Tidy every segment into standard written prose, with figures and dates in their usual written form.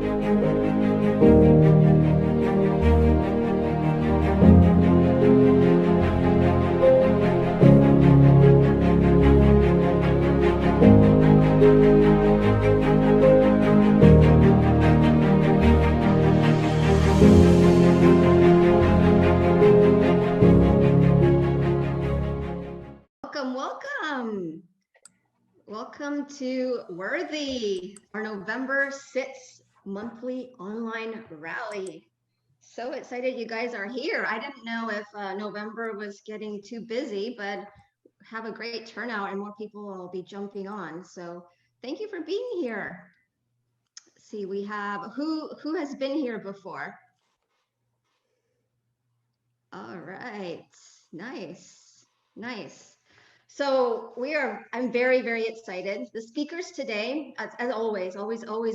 Welcome to Worthy, our November 6th monthly online rally. So excited you guys are here. I didn't know if November was getting too busy, but have a great turnout and more people will be jumping on. So thank you for being here. Let's see, we have, who has been here before? All right, nice. So I'm very, very excited. The speakers today, as always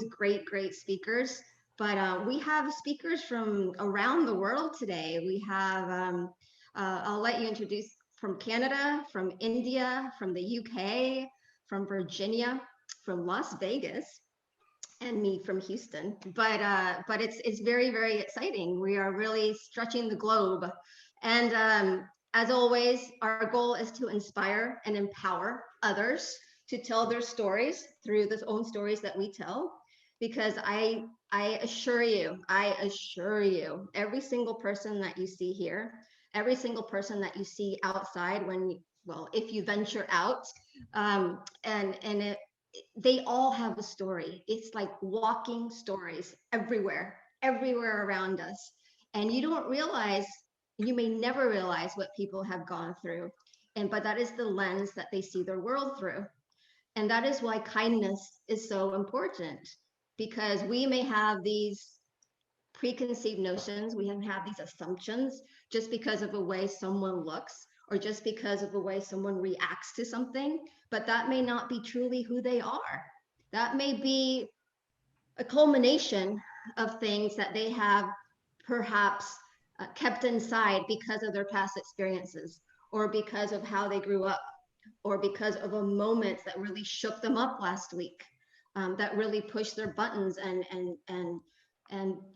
great speakers. But we have speakers from around the world today. We have, I'll let you introduce from Canada, from India, from the UK, from Virginia, from Las Vegas, and me from Houston. But it's very, very exciting. We are really stretching the globe. And as always, our goal is to inspire and empower others to tell their stories through the own stories that we tell. Because I assure you, every single person that you see here, every single person that you see outside if you venture out, they all have a story. It's like walking stories everywhere around us. And you may never realize what people have gone through. But that is the lens that they see their world through. And that is why kindness is so important, because we may have these preconceived notions, we have these assumptions just because of the way someone looks or just because of the way someone reacts to something, but that may not be truly who they are. That may be a culmination of things that they have perhaps kept inside because of their past experiences, or because of how they grew up, or because of a moment that really shook them up last week, that really pushed their buttons and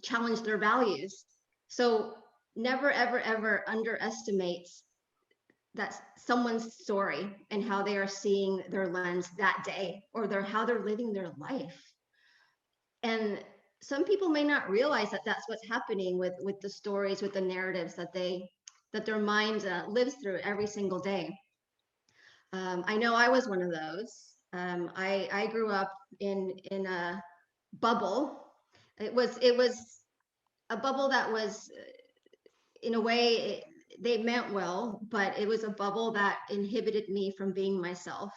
challenged their values. So never, ever underestimate that someone's story and how they are seeing their lens that day, or how they're living their life. And some people may not realize that that's what's happening with the stories, with the narratives that their mind lives through every single day. I know I was one of those. I grew up in a bubble. It was a bubble that was, in a way, they meant well, but it was a bubble that inhibited me from being myself,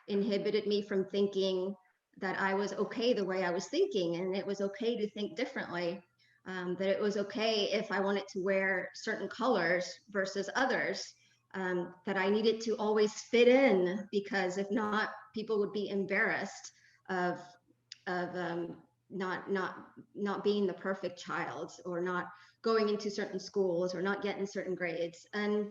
inhibited me from thinking that I was okay the way I was thinking, and it was okay to think differently, that it was okay if I wanted to wear certain colors versus others, that I needed to always fit in, because if not, people would be embarrassed of not being the perfect child, or not going into certain schools, or not getting certain grades. And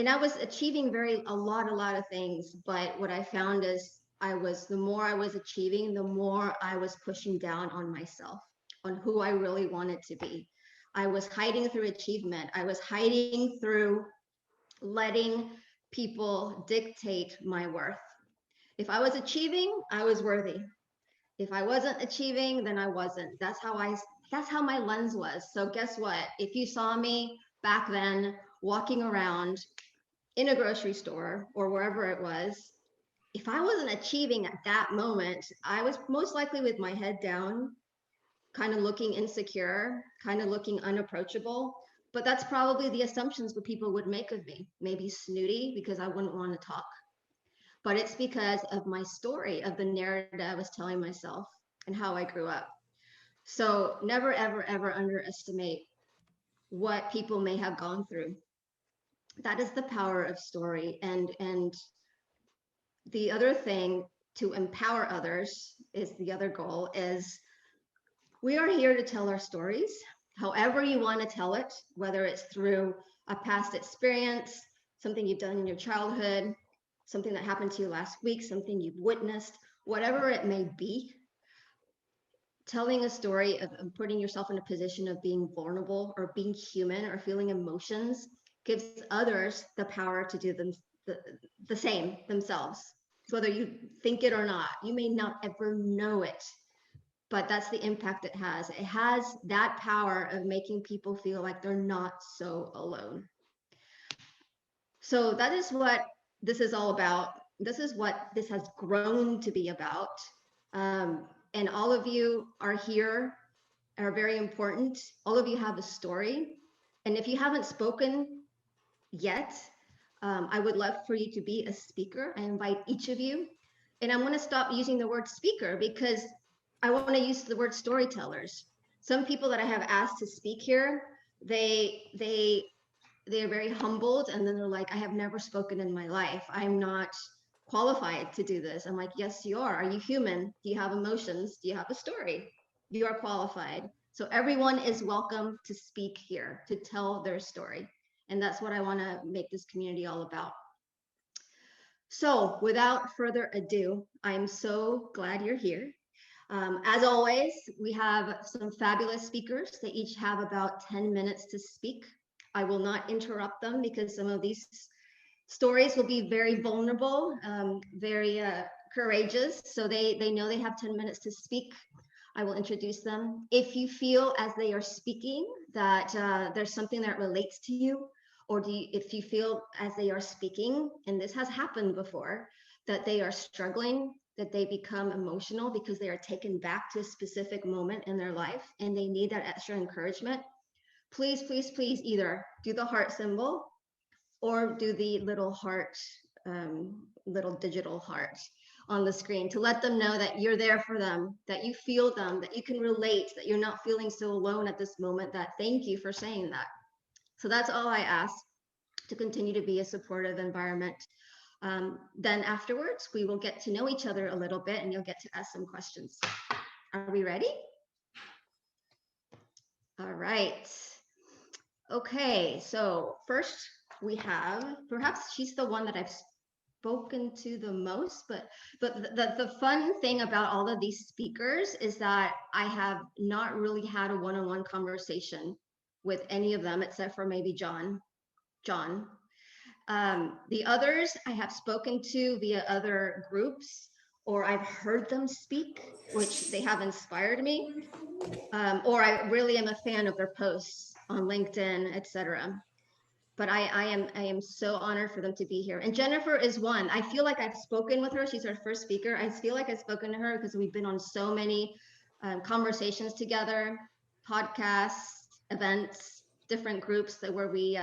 I was achieving a lot of things, but what I found is the more I was achieving, the more I was pushing down on myself, on who I really wanted to be. I was hiding through achievement. I was hiding through letting people dictate my worth. If I was achieving, I was worthy. If I wasn't achieving, then I wasn't. That's how my lens was. So guess what? If you saw me back then walking around in a grocery store or wherever it was, if I wasn't achieving at that moment, I was most likely with my head down, kind of looking insecure, kind of looking unapproachable. But that's probably the assumptions that people would make of me. Maybe snooty, because I wouldn't want to talk. But it's because of my story, of the narrative I was telling myself and how I grew up. So never, ever underestimate what people may have gone through. That is the power of story. And the other thing, to empower others, is the other goal, is we are here to tell our stories, however you want to tell it, whether it's through a past experience, something you've done in your childhood, something that happened to you last week, something you've witnessed, whatever it may be. telling a story of putting yourself in a position of being vulnerable or being human or feeling emotions gives others the power to do the, the same themselves, whether you think it or not. You may not ever know it, but that's the impact it has. It has that power of making people feel like they're not so alone. So that is what this is all about. This is what this has grown to be about. And all of you are here, are very important. All of you have a story. And if you haven't spoken yet, I would love for you to be a speaker. I invite each of you. And I'm going to stop using the word speaker because I want to use the word storytellers. Some people that I have asked to speak here, they're very humbled, and then they're like, I have never spoken in my life. I'm not qualified to do this. I'm like, yes, you are. Are you human? Do you have emotions? Do you have a story? You are qualified. So everyone is welcome to speak here, to tell their story. And that's what I want to make this community all about. So without further ado, I'm so glad you're here. As always, we have some fabulous speakers. They each have about 10 minutes to speak. I will not interrupt them because some of these stories will be very vulnerable, very courageous. So they know they have 10 minutes to speak. I will introduce them. If you feel as they are speaking that there's something that relates to you, or if you feel as they are speaking, and this has happened before, that they are struggling, that they become emotional because they are taken back to a specific moment in their life and they need that extra encouragement, please, please, please either do the heart symbol or do the little heart, little digital heart on the screen to let them know that you're there for them, that you feel them, that you can relate, that you're not feeling so alone at this moment, that thank you for saying that. So that's all I ask, to continue to be a supportive environment. Then afterwards, we will get to know each other a little bit and you'll get to ask some questions. Are we ready? All right. Okay, so first we have, perhaps she's the one that I've spoken to the most, but the fun thing about all of these speakers is that I have not really had a one-on-one conversation with any of them except for maybe John. The others I have spoken to via other groups, or I've heard them speak, which they have inspired me, or I really am a fan of their posts on LinkedIn, etc. But I am so honored for them to be here. And Jennifer is one. I feel like I've spoken with her. She's our first speaker. I feel like I've spoken to her because we've been on so many conversations together, podcasts, events, different groups where we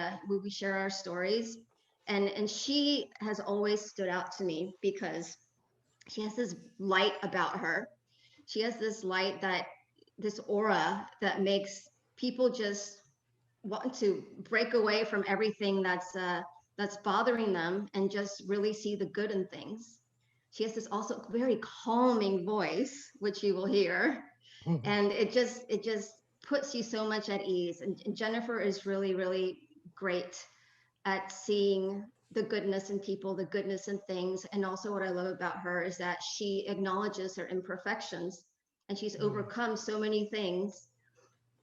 share our stories. And she has always stood out to me because she has this light about her. She has this light, this aura that makes people just want to break away from everything that's bothering them and just really see the good in things. She has this also very calming voice, which you will hear, and it just puts you so much at ease. And Jennifer is really, really great at seeing the goodness in people, the goodness in things. And also what I love about her is that she acknowledges her imperfections and she's overcome so many things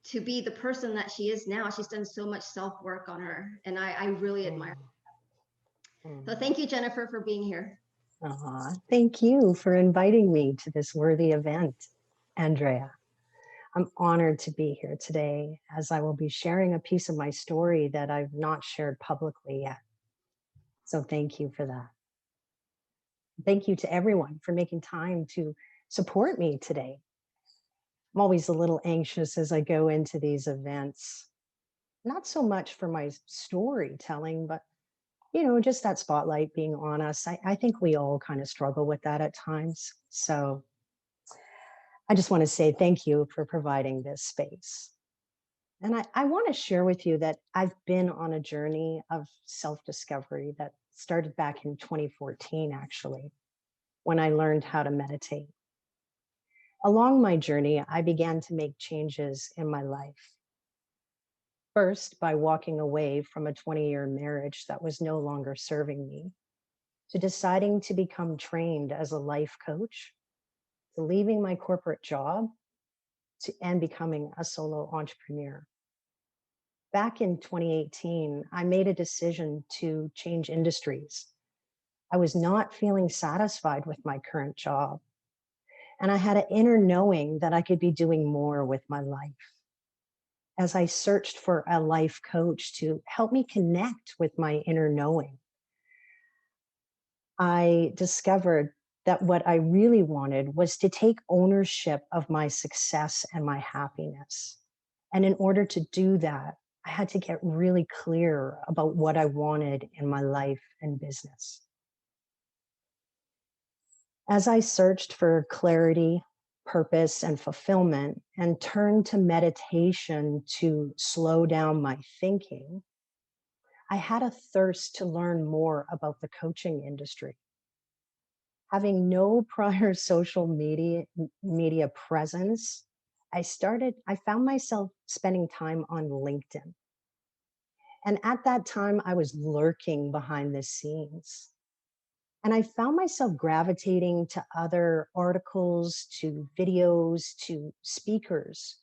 to be the person that she is now. She's done so much self-work on her, and I really admire her. So thank you, Jennifer, for being here. Thank you for inviting me to this worthy event, Andrea. I'm honored to be here today as I will be sharing a piece of my story that I've not shared publicly yet. So thank you for that. Thank you to everyone for making time to support me today. I'm always a little anxious as I go into these events, not so much for my storytelling, but just that spotlight being on us. I think we all kind of struggle with that at times. So I just want to say thank you for providing this space. And I want to share with you that I've been on a journey of self-discovery that started back in 2014, actually, when I learned how to meditate. Along my journey, I began to make changes in my life. First, by walking away from a 20-year marriage that was no longer serving me, to deciding to become trained as a life coach, to leaving my corporate job, and becoming a solo entrepreneur. Back in 2018, I made a decision to change industries. I was not feeling satisfied with my current job, and I had an inner knowing that I could be doing more with my life. As I searched for a life coach to help me connect with my inner knowing, I discovered that what I really wanted was to take ownership of my success and my happiness. And in order to do that, I had to get really clear about what I wanted in my life and business. As I searched for clarity, purpose, and fulfillment, and turned to meditation to slow down my thinking, I had a thirst to learn more about the coaching industry. Having no prior social media presence, I found myself spending time on LinkedIn. And at that time, I was lurking behind the scenes. And I found myself gravitating to other articles, to videos, to speakers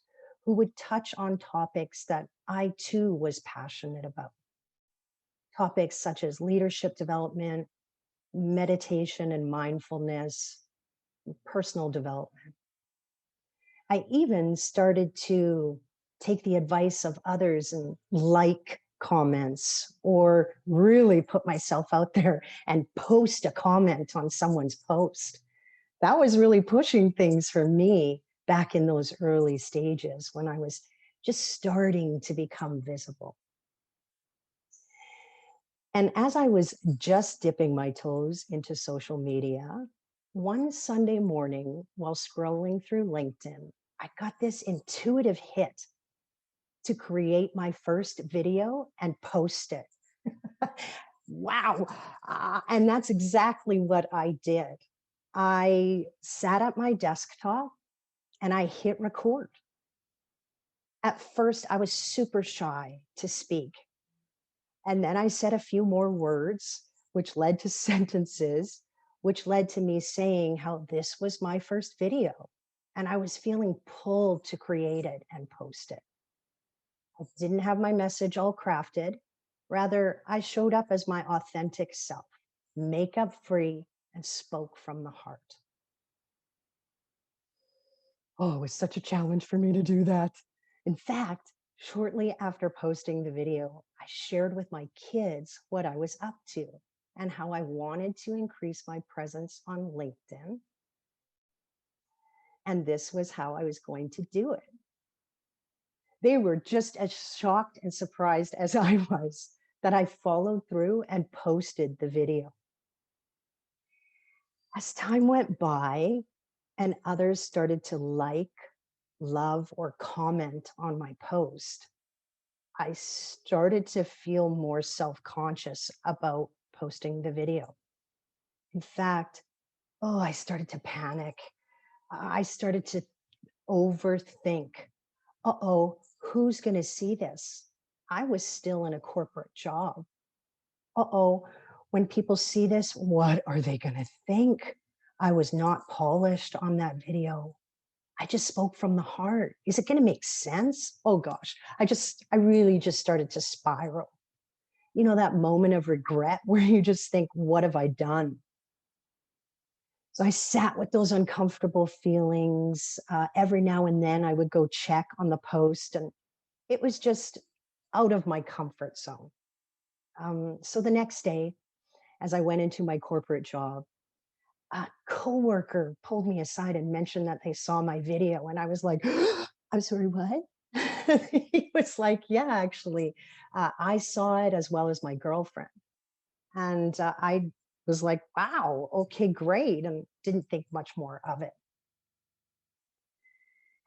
who would touch on topics that I too was passionate about. Topics such as leadership development, meditation and mindfulness, personal development. I even started to take the advice of others and like comments, or really put myself out there and post a comment on someone's post. That was really pushing things for me back in those early stages when I was just starting to become visible. And as I was just dipping my toes into social media, one Sunday morning while scrolling through LinkedIn, I got this intuitive hit to create my first video and post it. Wow. And that's exactly what I did. I sat at my desktop and I hit record. At first, I was super shy to speak. And then I said a few more words, which led to sentences, which led to me saying how this was my first video. And I was feeling pulled to create it and post it. I didn't have my message all crafted. Rather, I showed up as my authentic self, makeup free, and spoke from the heart. Oh, it was such a challenge for me to do that. In fact, shortly after posting the video, I shared with my kids what I was up to and how I wanted to increase my presence on LinkedIn. And this was how I was going to do it. They were just as shocked and surprised as I was that I followed through and posted the video. As time went by and others started to like, love, or comment on my post, I started to feel more self-conscious about posting the video. In fact, I started to panic. I started to overthink. Who's going to see this? I was still in a corporate job. When people see this, what are they going to think? I was not polished on that video. I just spoke from the heart. Is it going to make sense? Oh gosh, I really just started to spiral. You know, that moment of regret where you just think, what have I done? So I sat with those uncomfortable feelings. Every now and then I would go check on the post, and it was just out of my comfort zone. So the next day, as I went into my corporate job, a coworker pulled me aside and mentioned that they saw my video. And I was like, I'm sorry, what? He was like, yeah, actually, I saw it as well as my girlfriend. And I was like, wow, okay, great. And didn't think much more of it.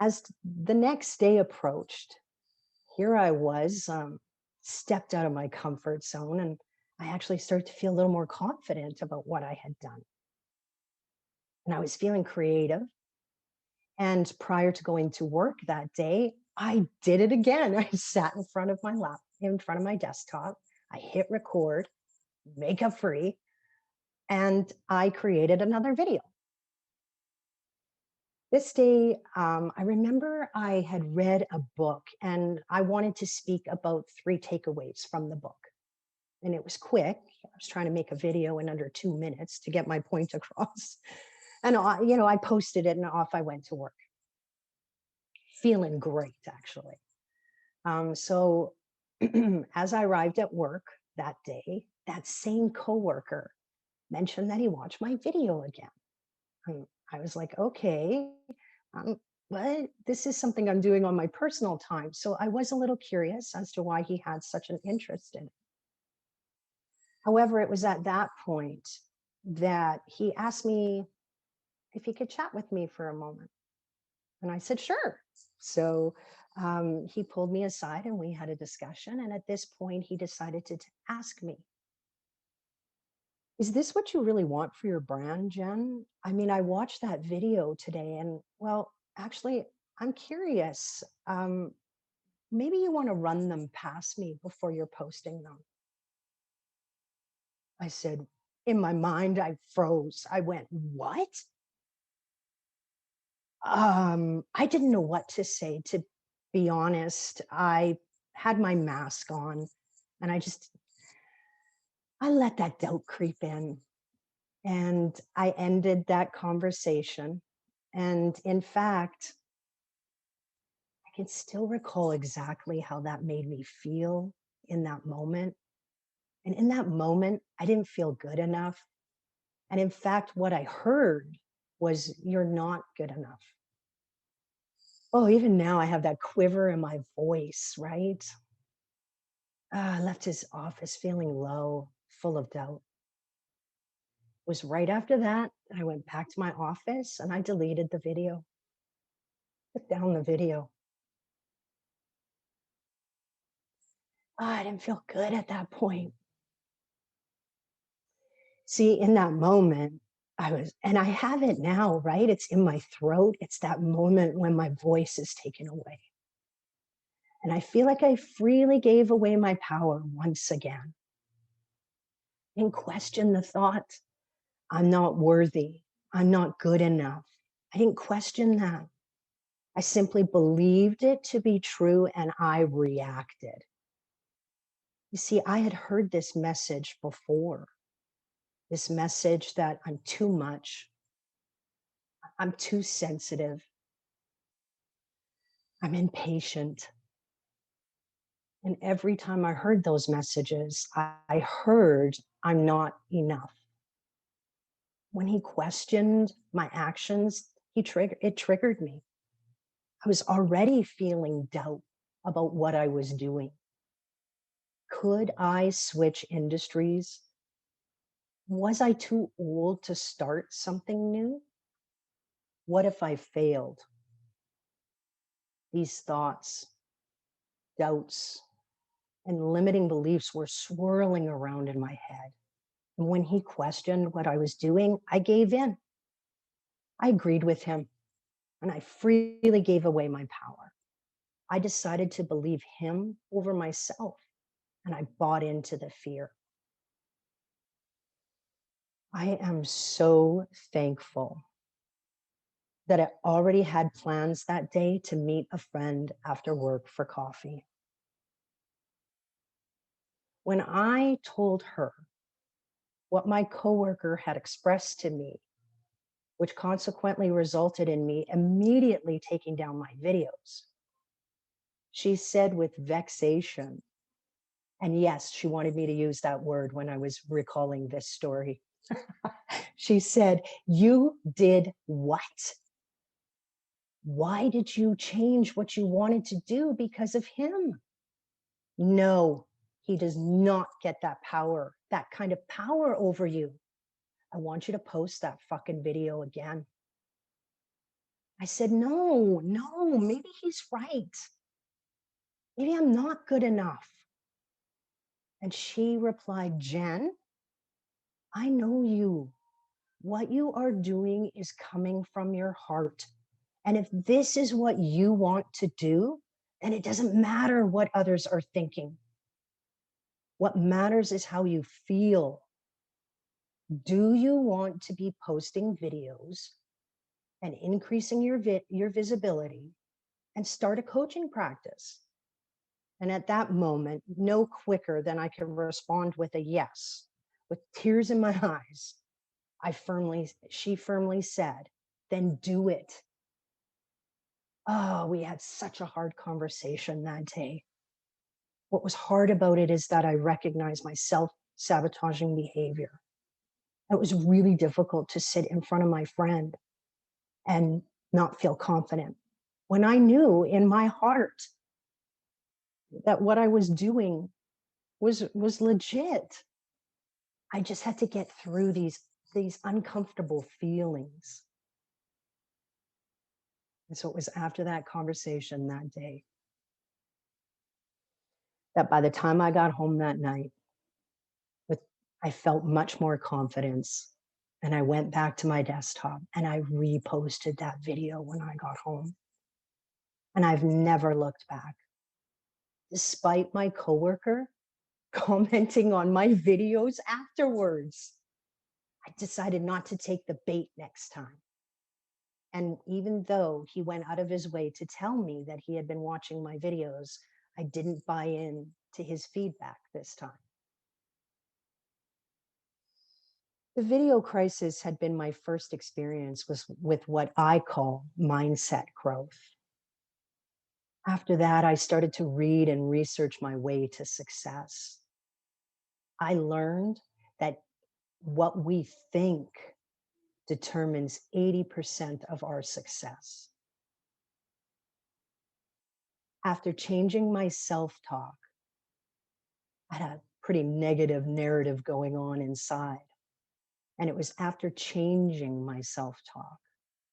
As the next day approached, here I was, stepped out of my comfort zone, and I actually started to feel a little more confident about what I had done. And I was feeling creative. And prior to going to work that day, I did it again. I sat in front of my desktop. I hit record, makeup free, and I created another video. This day, I remember I had read a book and I wanted to speak about 3 takeaways from the book. And it was quick. I was trying to make a video in under 2 minutes to get my point across. And I posted it and off I went to work. Feeling great, actually. So as I arrived at work that day, that same coworker mentioned that he watched my video again. I was like, okay, um, but this is something I'm doing on my personal time. So I was a little curious as to why he had such an interest in it. However, it was at that point that he asked me if he could chat with me for a moment. And I said, sure. So he pulled me aside and we had a discussion. And at this point, he decided to ask me, is this what you really want for your brand, Jen? I mean, I watched that video today and, well, actually, I'm curious. Maybe you want to run them past me before you're posting them. I said, in my mind, I froze. I went, what? I didn't know what to say, to be honest. I had my mask on and I let that doubt creep in. And I ended that conversation. And in fact, I can still recall exactly how that made me feel in that moment. And in that moment, I didn't feel good enough. And in fact, what I heard was, you're not good enough. Oh, even now I have that quiver in my voice, right? I left his office feeling low, full of doubt. It was right after that I went back to my office and I deleted the video, took down the video. I didn't feel good at that point. See, in that moment, and I have it now, right? It's in my throat. It's that moment when my voice is taken away. And I feel like I freely gave away my power once again. And question the thought, I'm not worthy. I'm not good enough. I didn't question that. I simply believed it to be true and I reacted. You see, I had heard this message before. This message that I'm too much. I'm too sensitive. I'm impatient. And every time I heard those messages, I heard I'm not enough. When he questioned my actions, it triggered me. I was already feeling doubt about what I was doing. Could I switch industries? Was I too old to start something new? What if I failed? These thoughts, doubts, and limiting beliefs were swirling around in my head. And when he questioned what I was doing, I gave in. I agreed with him and I freely gave away my power. I decided to believe him over myself and I bought into the fear. I am so thankful that I already had plans that day to meet a friend after work for coffee. When I told her what my coworker had expressed to me, which consequently resulted in me immediately taking down my videos, she said with vexation, and yes, she wanted me to use that word when I was recalling this story. She said, "You did what? Why did you change what you wanted to do because of him?" No, he does not get that power, that kind of power over you. I want you to post that fucking video again. I said, no, maybe he's right. Maybe I'm not good enough. And she replied, Jen, I know you. What you are doing is coming from your heart. And if this is what you want to do, then it doesn't matter what others are thinking. What matters is how you feel. Do you want to be posting videos and increasing your visibility and start a coaching practice. And at that moment, no quicker than I could respond with a yes, with tears in my eyes, she firmly said, then do it. Oh, we had such a hard conversation that day. What was hard about it is that I recognized my self-sabotaging behavior. It was really difficult to sit in front of my friend and not feel confident when I knew in my heart that what I was doing was legit. I just had to get through these uncomfortable feelings. And so it was after that conversation that day that by the time I got home that night, I felt much more confidence. And I went back to my desktop and I reposted that video when I got home. And I've never looked back. Despite my coworker commenting on my videos afterwards, I decided not to take the bait next time. And even though he went out of his way to tell me that he had been watching my videos, I didn't buy in to his feedback this time. The video crisis had been my first experience with what I call mindset growth. After that, I started to read and research my way to success. I learned that what we think determines 80% of our success. After changing my self-talk, I had a pretty negative narrative going on inside. And it was after changing my self-talk,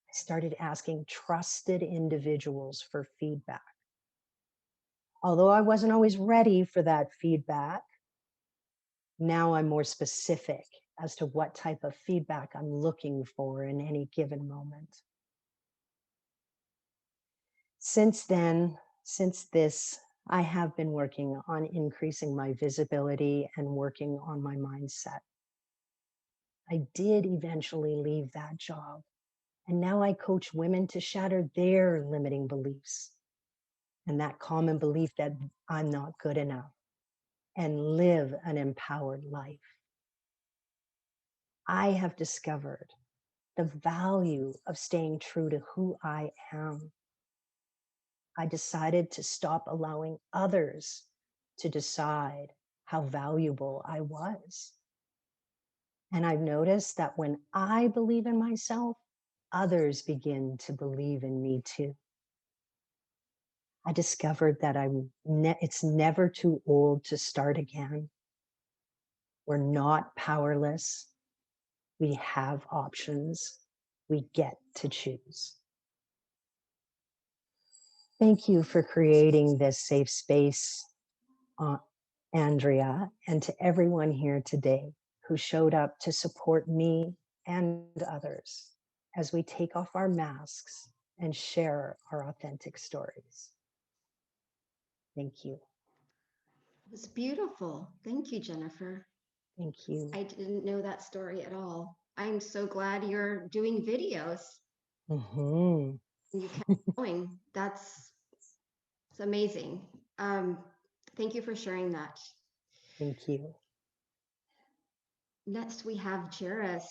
I started asking trusted individuals for feedback. Although I wasn't always ready for that feedback, now I'm more specific as to what type of feedback I'm looking for in any given moment. Since then, I have been working on increasing my visibility and working on my mindset. I did eventually leave that job, and now I coach women to shatter their limiting beliefs and that common belief that I'm not good enough and live an empowered life. I have discovered the value of staying true to who I am. I decided to stop allowing others to decide how valuable I was. And I've noticed that when I believe in myself, others begin to believe in me too. I discovered that it's never too old to start again. We're not powerless. We have options. We get to choose. Thank you for creating this safe space, Andrea, and to everyone here today who showed up to support me and others as we take off our masks and share our authentic stories. Thank you. It was beautiful. Thank you, Jennifer. Thank you. I didn't know that story at all. I'm so glad you're doing videos. Mm-hmm. You kept going. It's amazing. Thank you for sharing that. Thank you. Next, we have Jaris.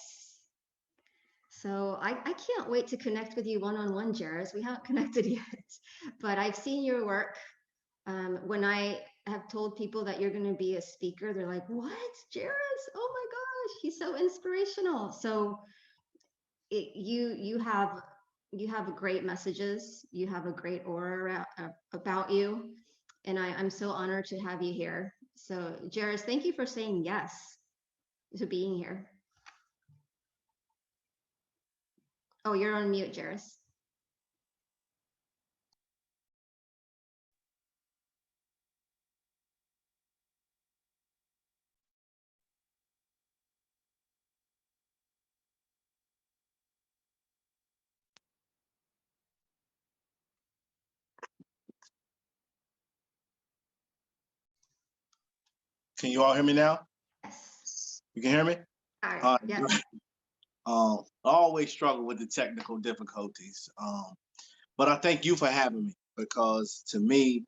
So I can't wait to connect with you one-on-one, Jaris. We haven't connected yet, but I've seen your work. When I have told people that you're going to be a speaker, they're like, what? Jaris? Oh my gosh, he's so inspirational. So you have great messages. You have a great aura about you. And I'm so honored to have you here. So Jaris, thank you for saying yes to being here. Oh, you're on mute, Jaris. Can you all hear me now? Yes. You can hear me? All right. Yes. I always struggle with the technical difficulties. But I thank you for having me, because to me,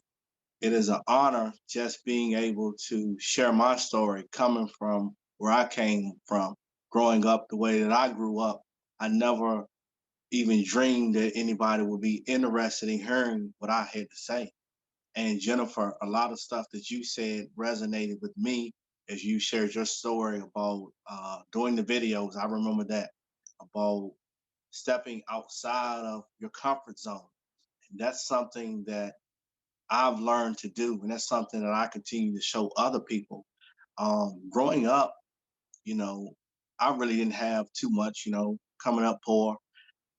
it is an honor just being able to share my story coming from where I came from, growing up the way that I grew up. I never even dreamed that anybody would be interested in hearing what I had to say. And Jennifer, a lot of stuff that you said resonated with me as you shared your story about doing the videos. I remember that, about stepping outside of your comfort zone. And that's something that I've learned to do. And that's something that I continue to show other people. Growing up, you know, I really didn't have too much, coming up poor.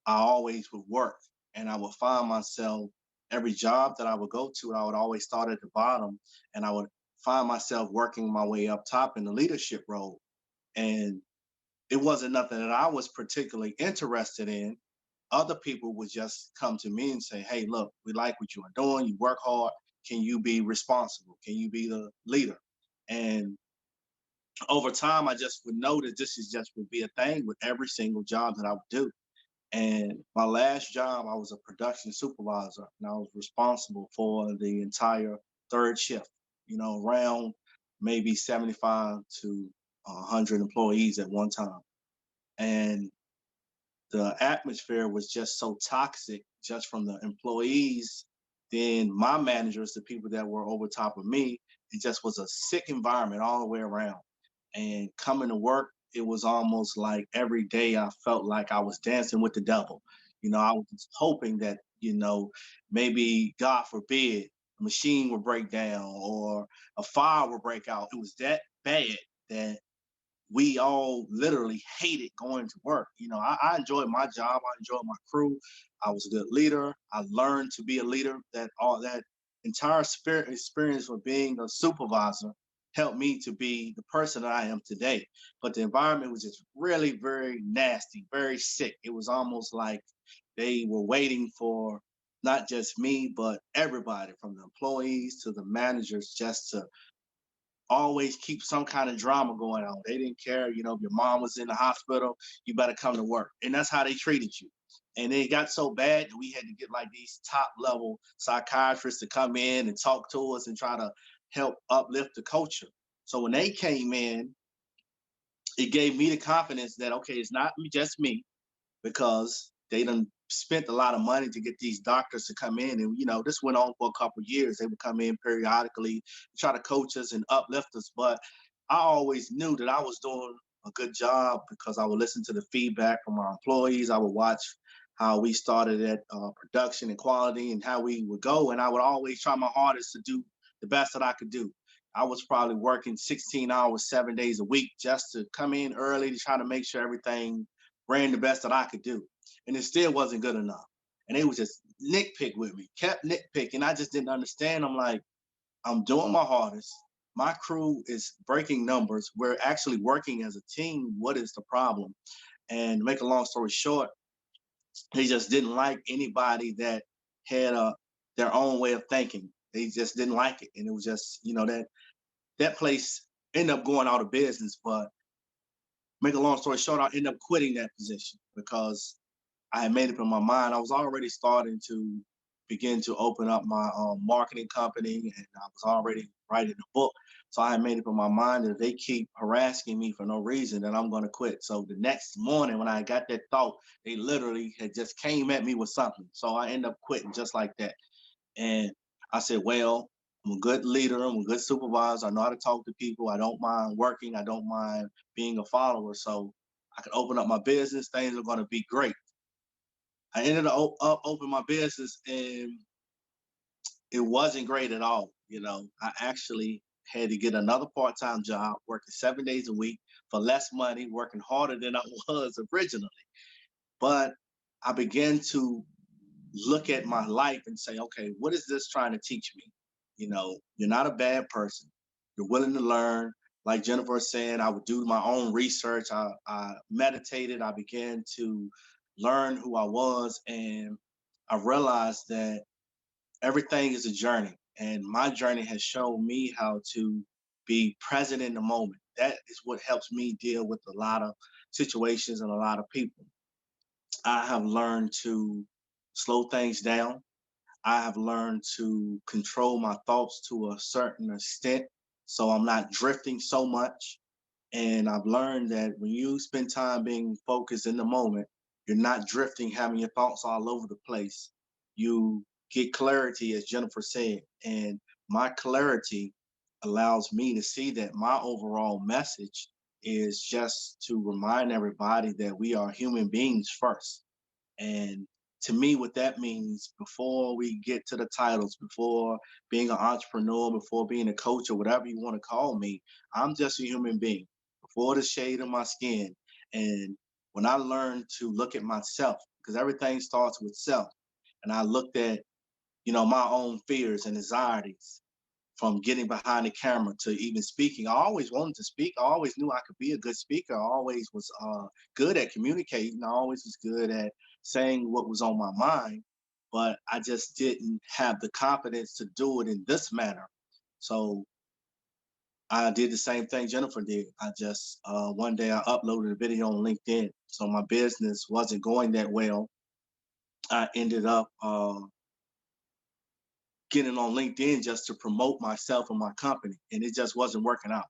I always would work, and I would find myself, every job that I would go to, I would always start at the bottom, and I would find myself working my way up top in the leadership role. And it wasn't nothing that I was particularly interested in. Other people would just come to me and say, "Hey, look, we like what you are doing. You work hard. Can you be responsible? Can you be the leader?" And over time, I just would know that this is just would be a thing with every single job that I would do. And my last job, I was a production supervisor, and I was responsible for the entire third shift, around maybe 75 to 100 employees at one time. And the atmosphere was just so toxic, just from the employees, then my managers, the people that were over top of me. It just was a sick environment all the way around. And coming to work, it was almost like every day I felt like I was dancing with the devil. I was just hoping that, maybe, God forbid, a machine would break down or a fire would break out. It was that bad that we all literally hated going to work. I enjoyed my job. I enjoyed my crew. I was a good leader. I learned to be a leader. That entire spirit experience of being a supervisor helped me to be the person that I am today. But the environment was just really very nasty, very sick. It was almost like they were waiting for not just me, but everybody, from the employees to the managers, just to always keep some kind of drama going on. They didn't care, if your mom was in the hospital, you better come to work. And that's how they treated you. And it got so bad that we had to get like these top level psychiatrists to come in and talk to us and try to help uplift the culture. So when they came in, it gave me the confidence that, okay, it's not just me, because they done spent a lot of money to get these doctors to come in. And, this went on for a couple of years. They would come in periodically, try to coach us and uplift us. But I always knew that I was doing a good job, because I would listen to the feedback from our employees. I would watch how we started at production and quality and how we would go. And I would always try my hardest to do the best that I could do. I was probably working 16 hours, 7 days a week, just to come in early to try to make sure everything ran the best that I could do. And it still wasn't good enough. And they was just nitpick with me, kept nitpicking. I just didn't understand. I'm like, I'm doing my hardest. My crew is breaking numbers. We're actually working as a team. What is the problem? And to make a long story short, they just didn't like anybody that had their own way of thinking. They just didn't like it. And it was just, that place ended up going out of business. But make a long story short, I ended up quitting that position, because I had made up in my mind. I was already starting to begin to open up my marketing company, and I was already writing a book. So I had made up in my mind that if they keep harassing me for no reason, then I'm going to quit. So the next morning when I got that thought, they literally had just came at me with something. So I ended up quitting just like that. And I said, well, I'm a good leader. I'm a good supervisor. I know how to talk to people. I don't mind working. I don't mind being a follower. So I can open up my business. Things are going to be great. I ended up opening my business, and it wasn't great at all. I actually had to get another part-time job, working 7 days a week for less money, working harder than I was originally. But I began to look at my life and say, okay, what is this trying to teach me? You're not a bad person. You're willing to learn. Like Jennifer said, I would do my own research. I meditated. I began to learn who I was. And I realized that everything is a journey. And my journey has shown me how to be present in the moment. that is what helps me deal with a lot of situations and a lot of people. I have learned to slow things down. I have learned to control my thoughts to a certain extent so I'm not drifting so much. And I've learned that when you spend time being focused in the moment, you're not drifting, having your thoughts all over the place. You get clarity, as Jennifer said. And my clarity allows me to see that my overall message is just to remind everybody that we are human beings first. And to me, what that means, before we get to the titles, before being an entrepreneur, before being a coach, or whatever you want to call me, I'm just a human being before the shade of my skin. And when I learned to look at myself, because everything starts with self, and I looked at, my own fears and anxieties, from getting behind the camera to even speaking. I always wanted to speak. I always knew I could be a good speaker. I always was good at communicating. I always was good at saying what was on my mind, but I just didn't have the confidence to do it in this manner. So I did the same thing Jennifer did. I just, one day I uploaded a video on LinkedIn. So my business wasn't going that well. I ended up getting on LinkedIn just to promote myself and my company, and it just wasn't working out.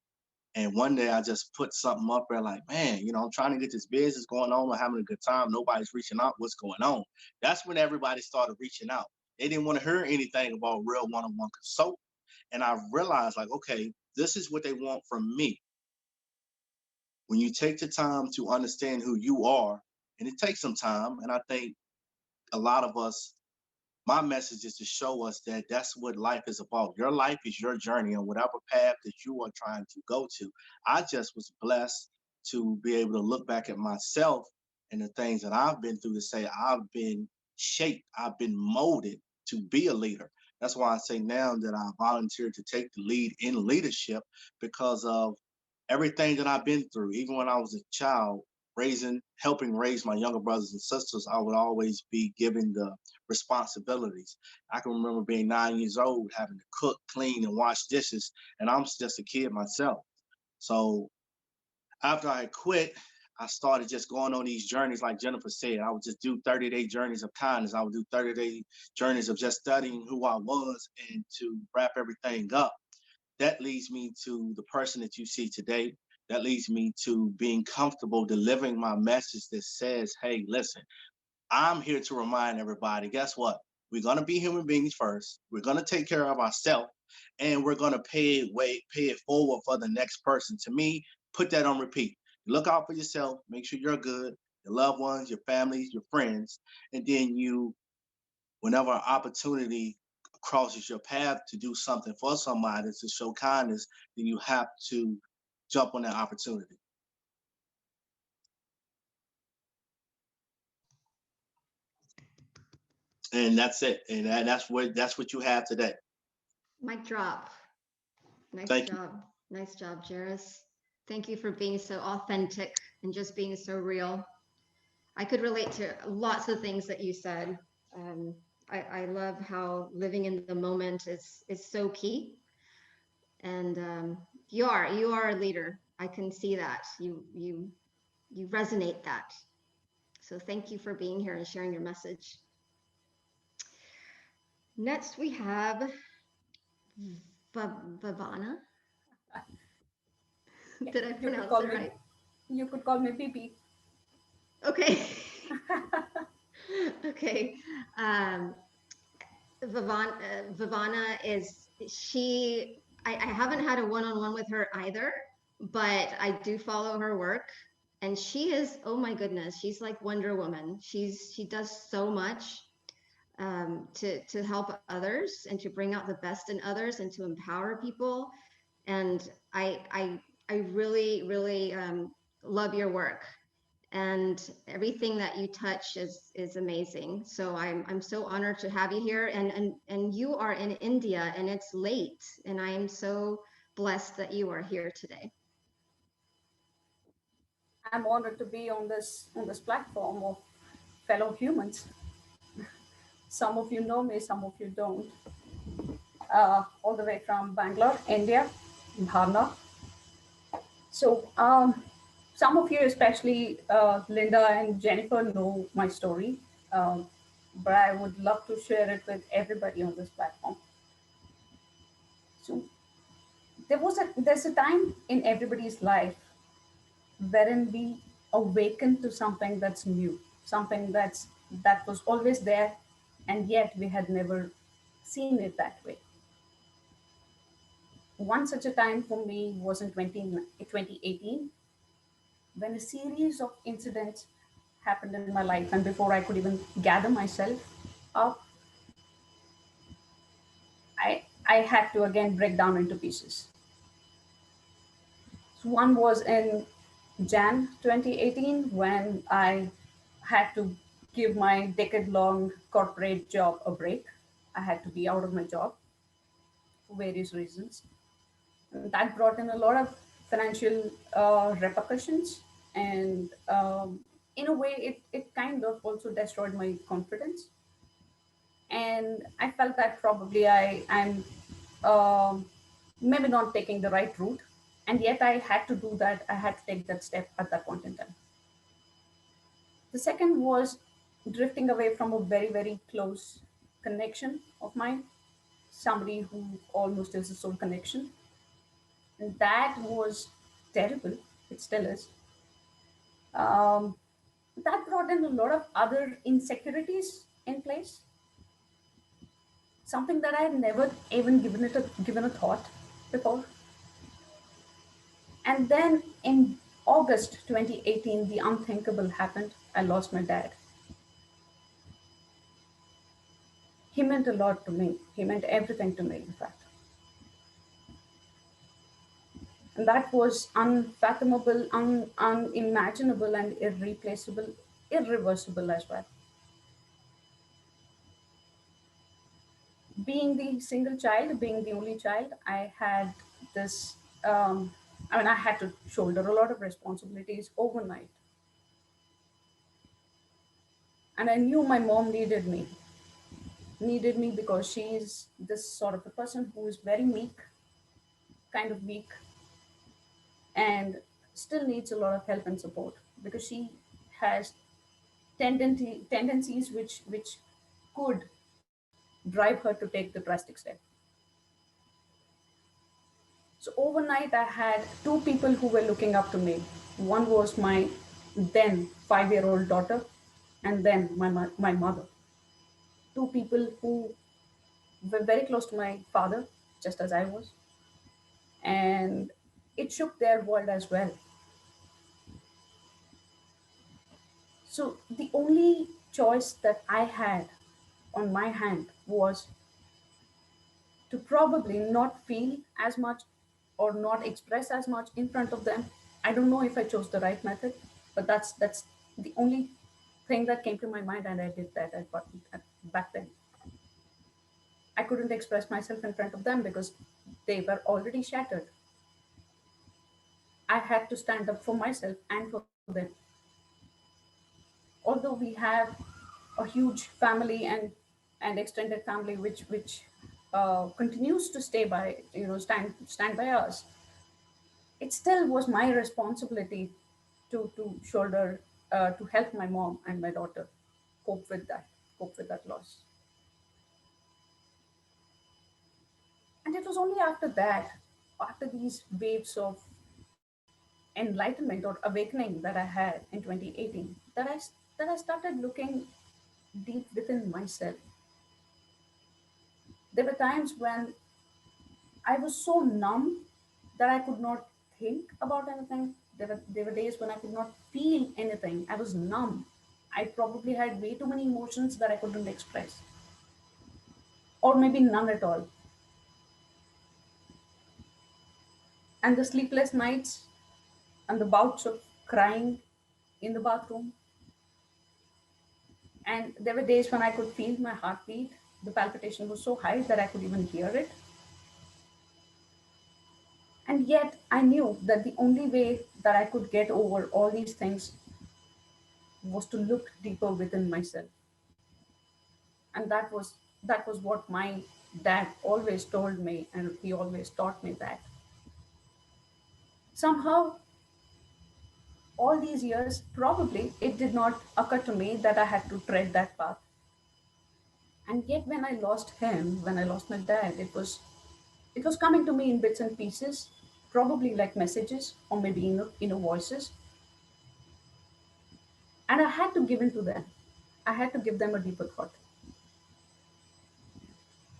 And one day I just put something up there like, man, I'm trying to get this business going on. I'm having a good time. Nobody's reaching out. What's going on? That's when everybody started reaching out. They didn't want to hear anything about real one-on-one consult. And I realized, like, okay, this is what they want from me. When you take the time to understand who you are, and it takes some time, and I think a lot of us, my message is to show us that that's what life is about. Your life is your journey on whatever path that you are trying to go to. I just was blessed to be able to look back at myself and the things that I've been through to say I've been shaped, I've been molded to be a leader. That's why I say now that I volunteered to take the lead in leadership, because of everything that I've been through. Even when I was a child, helping raise my younger brothers and sisters, I would always be given the responsibilities. I can remember being 9 years old, having to cook, clean, and wash dishes, and I'm just a kid myself. So after I quit, I started just going on these journeys, like Jennifer said. I would just do 30-day journeys of kindness. I would do 30-day journeys of just studying who I was and to wrap everything up. That leads me to the person that you see today. That leads me to being comfortable delivering my message that says, hey, listen, I'm here to remind everybody, guess what? We're going to be human beings first. We're going to take care of ourselves, and we're going to pay it forward for the next person. To me, put that on repeat. Look out for yourself. Make sure you're good, your loved ones, your families, your friends. And then whenever an opportunity crosses your path to do something for somebody, to show kindness, then you have to jump on that opportunity. And that's it. And that's what you have today. Mic drop. Nice Thank job. You. Nice job, Jaris. Thank you for being so authentic and just being so real. I could relate to lots of things that you said. I love how living in the moment is so key. And you are a leader. I can see that. You resonate that. So thank you for being here and sharing your message. Next we have Bhavana. Did I pronounce it right? You could call me Pippi. Okay. Okay. Bhavana is I haven't had a one-on-one with her either, but I do follow her work, and she is, oh my goodness, she's like Wonder Woman. She does so much to help others and to bring out the best in others and to empower people. And I really, really love your work. And everything that you touch is amazing. So I'm so honored to have you here. And you are in India, and it's late, and I am so blessed that you are here today. I'm honored to be on this platform of fellow humans. Some of you know me, some of you don't. All the way from Bangalore, India, Bhavana. So some of you, especially Linda and Jennifer, know my story, um, but I would love to share it with everybody on this platform. So there's a time in everybody's life wherein we awaken to something that's new, something that was always there, and yet we had never seen it that way. One such a time for me was in 2018, when a series of incidents happened in my life, and before I could even gather myself up, I had to again break down into pieces. So one was in Jan 2018, when I had to give my decade-long corporate job a break. I had to be out of my job for various reasons. And that brought in a lot of financial repercussions, and in a way, it kind of also destroyed my confidence. And I felt that probably I'm um, maybe not taking the right route, and yet I had to do that. I had to take that step at that point in time. The second was drifting away from a very, very close connection of mine, somebody who almost is a soul connection. And that was terrible. It still is. Um, that brought in a lot of other insecurities in place, something that I had never even given a thought before. And then in August 2018, the unthinkable happened. I lost my dad. He meant a lot to me. He meant everything to me, in fact. And that was unfathomable, unimaginable, and irreplaceable, irreversible as well. Being the single child, being the only child, I had this, I had to shoulder a lot of responsibilities overnight. And I knew my mom needed me because she's this sort of a person who is very meek, kind of weak, and still needs a lot of help and support because she has tendencies which could drive her to take the drastic step. So overnight, I had two people who were looking up to me. One was my then 5-year-old daughter, and then my mother. Two people who were very close to my father, just as I was, and it shook their world as well. So the only choice that I had on my hand was to probably not feel as much or not express as much in front of them. I don't know if I chose the right method, but that's the only thing that came to my mind, and I did that back then. I couldn't express myself in front of them because they were already shattered. I had to stand up for myself and for them. Although we have a huge family and extended family which continues to stay by, stand by us, it still was my responsibility to shoulder, to help my mom and my daughter cope with that cope with that loss. And it was only after that, after these waves of enlightenment or awakening that I had in 2018, that I started looking deep within myself. There were times when I was so numb that I could not think about anything. There were days when I could not feel anything. I was numb. I probably had way too many emotions that I couldn't express, or maybe none at all. And the sleepless nights and the bouts of crying in the bathroom. And there were days when I could feel my heartbeat. The palpitation was so high that I could even hear it. And yet I knew that the only way that I could get over all these things was to look deeper within myself. And that was what my dad always told me, and he always taught me that Somehow, all these years, probably it did not occur to me that I had to tread that path. And yet, when I lost him, when I lost my dad, it was coming to me in bits and pieces, probably like messages or maybe inner voices. And I had to give in to them. I had to give them a deeper thought.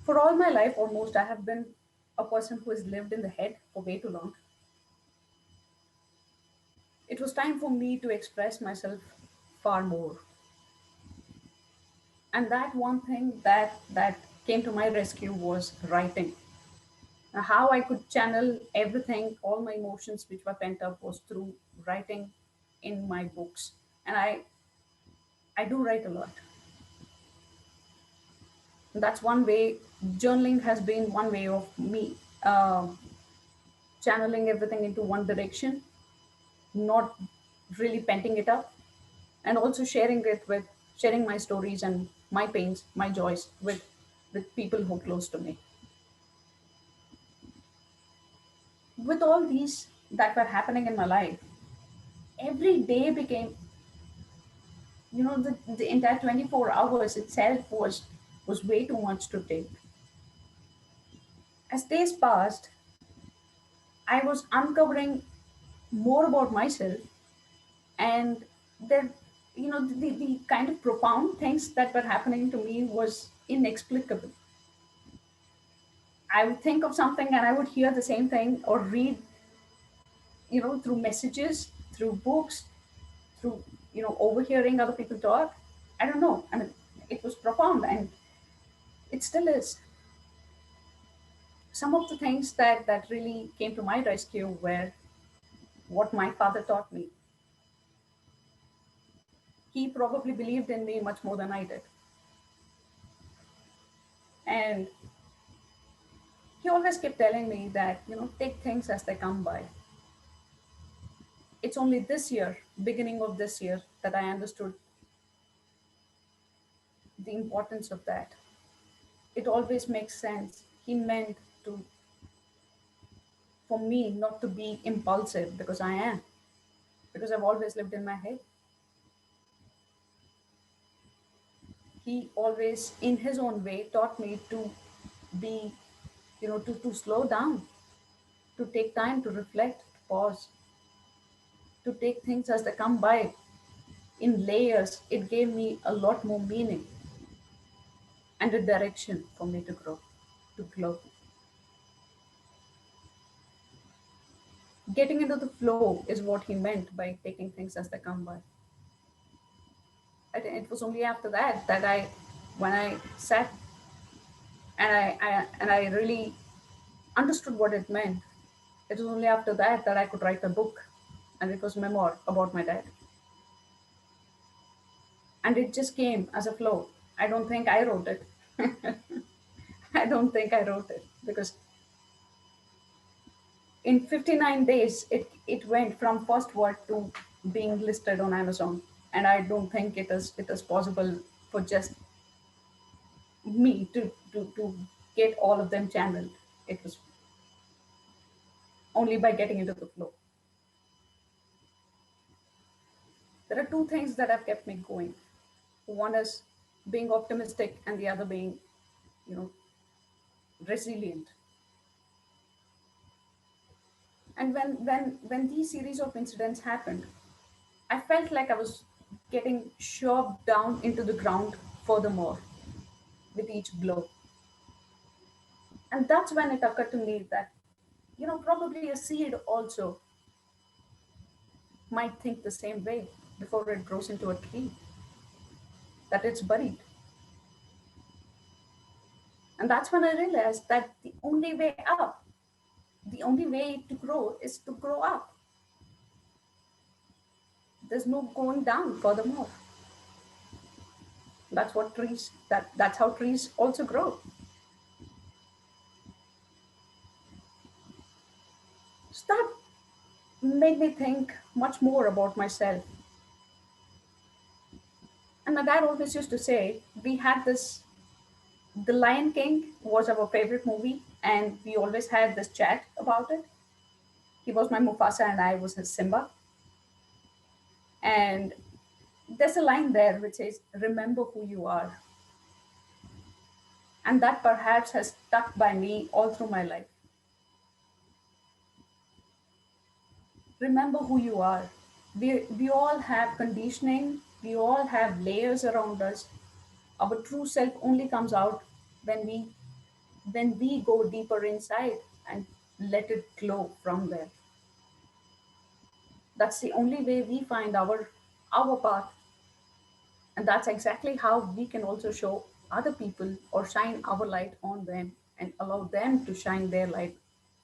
For all my life, almost, I have been a person who has lived in the head for way too long. It was time for me to express myself far more. And that one thing that came to my rescue was writing. Now, how I could channel everything, all my emotions which were pent up, was through writing in my books. And I do write a lot. That's one way. Journaling has been one way of me channeling everything into one direction, not really penting it up, and also sharing my stories and my pains, my joys with people who are close to me. With all these that were happening in my life, every day became, the entire 24 hours itself was way too much to take. As days passed, I was uncovering more about myself, and there, the kind of profound things that were happening to me was inexplicable. I would think of something and I would hear the same thing or read, through messages, through books, through, overhearing other people talk. I don't know. I mean, it was profound, and it still is. Some of the things that really came to my rescue were what my father taught me. He probably believed in me much more than I did. And he always kept telling me that, take things as they come by. It's only this year, beginning of this year, that I understood the importance of that. It always makes sense. He meant to, for me, not to be impulsive, because I am, because I've always lived in my head. He always, in his own way, taught me to be, to slow down, to take time to reflect, to pause, to take things as they come by in layers. It gave me a lot more meaning and a direction for me to grow, to glow. Getting into the flow is what he meant by taking things as they come by. It was only after that when I sat and I really understood what it meant. It was only after that I could write a book, and it was memoir about my dad. And it just came as a flow. I don't think I wrote it. I don't think I wrote it, because in 59 days it went from first word to being listed on Amazon. And I don't think it is possible for just me to get all of them channeled. It was only by getting into the flow. There are two things that have kept me going. One is being optimistic, and the other being, you know, resilient. And when these series of incidents happened, I felt like I was getting shoved down into the ground furthermore with each blow. And that's when it occurred to me that, probably a seed also might think the same way before it grows into a tree, that it's buried. And that's when I realized that the only way up, the only way to grow is to grow up. There's no going down furthermore. That's how trees also grow. So that made me think much more about myself. And my dad always used to say, we had this, The Lion King was our favorite movie, and we always had this chat about it. He was my Mufasa and I was his Simba. And there's a line there which says, remember who you are. And that perhaps has stuck by me all through my life. Remember who you are. We all have conditioning, we all have layers around us. Our true self only comes out when we go deeper inside and let it glow from there. That's the only way we find our path. And that's exactly how we can also show other people or shine our light on them and allow them to shine their light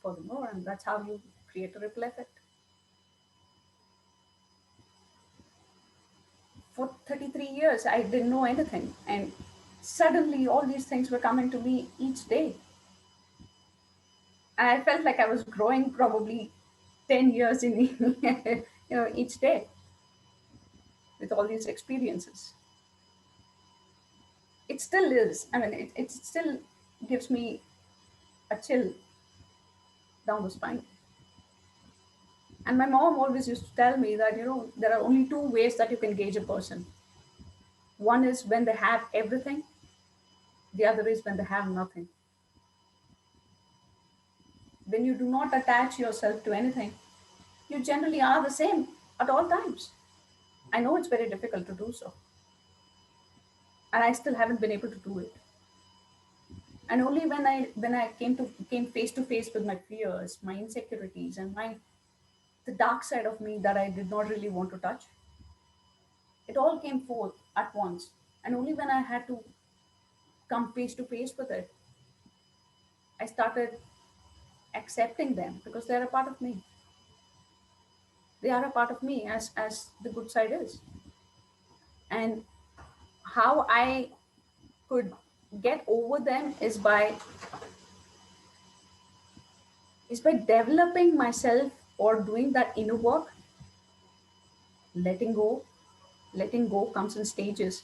furthermore. And that's how you create a ripple effect. For 33 years, I didn't know anything. And suddenly all these things were coming to me each day. And I felt like I was growing probably 10 years in each day with all these experiences. It still is. I mean, it still gives me a chill down the spine. And my mom always used to tell me that, there are only two ways that you can gauge a person. One is when they have everything, the other is when they have nothing. When you do not attach yourself to anything, you generally are the same at all times. I know it's very difficult to do so. And I still haven't been able to do it. And only when I came face to face with my fears, my insecurities, and the dark side of me that I did not really want to touch, it all came forth at once. And only when I had to come face to face with it, I started accepting them because they're a part of me. They are a part of me as the good side is. And how I could get over them is by developing myself or doing that inner work. Letting go comes in stages.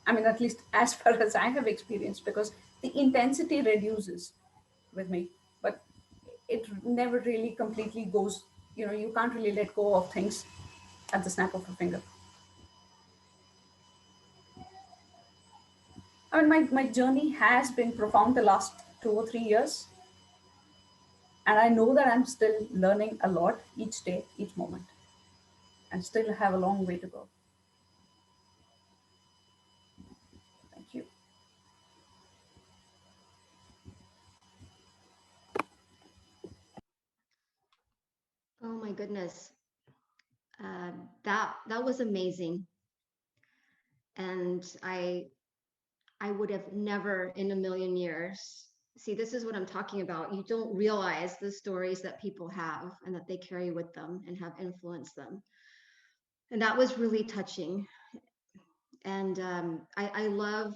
I mean, at least as far as I have experienced, because the intensity reduces with me, but it never really completely goes. You can't really let go of things at the snap of a finger. I mean, my journey has been profound the last 2 or 3 years. And I know that I'm still learning a lot each day, each moment, and still have a long way to go. Thank you. Oh my goodness. That was amazing. And I would have never in a million years. See, this is what I'm talking about. You don't realize the stories that people have and that they carry with them and have influenced them. And that was really touching. And I love,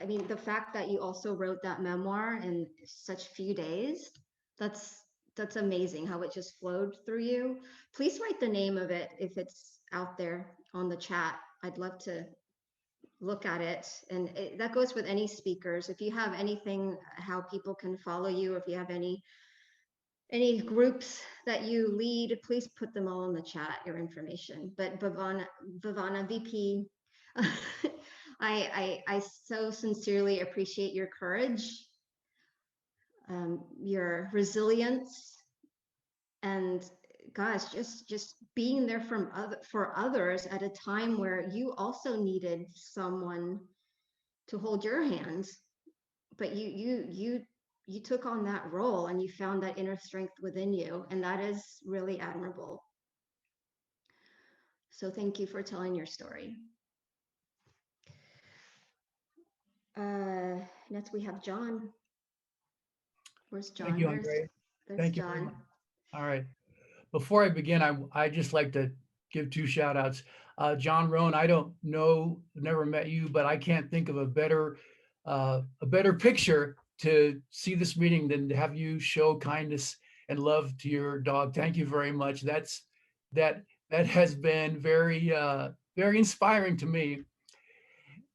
I mean, the fact that you also wrote that memoir in such few days, that's amazing how it just flowed through you. Please write the name of it if it's out there on the chat. I'd love to look at it. And that goes with any speakers. If you have anything, how people can follow you, if you have any groups that you lead, please put them all in the chat, your information. But Bhavana VP, I so sincerely appreciate your courage, your resilience, and gosh, just being there for others at a time where you also needed someone to hold your hands, but you took on that role and you found that inner strength within you, and that is really admirable. So thank you for telling your story. Next we have John. Where's John? Thank you, Andrea. There's Thank you John. very much. All right. Before I begin, I just like to give two shout outs. John Rohn, I don't know, never met you, but I can't think of a better picture to see this meeting than to have you show kindness and love to your dog. Thank you very much. That has been very inspiring to me.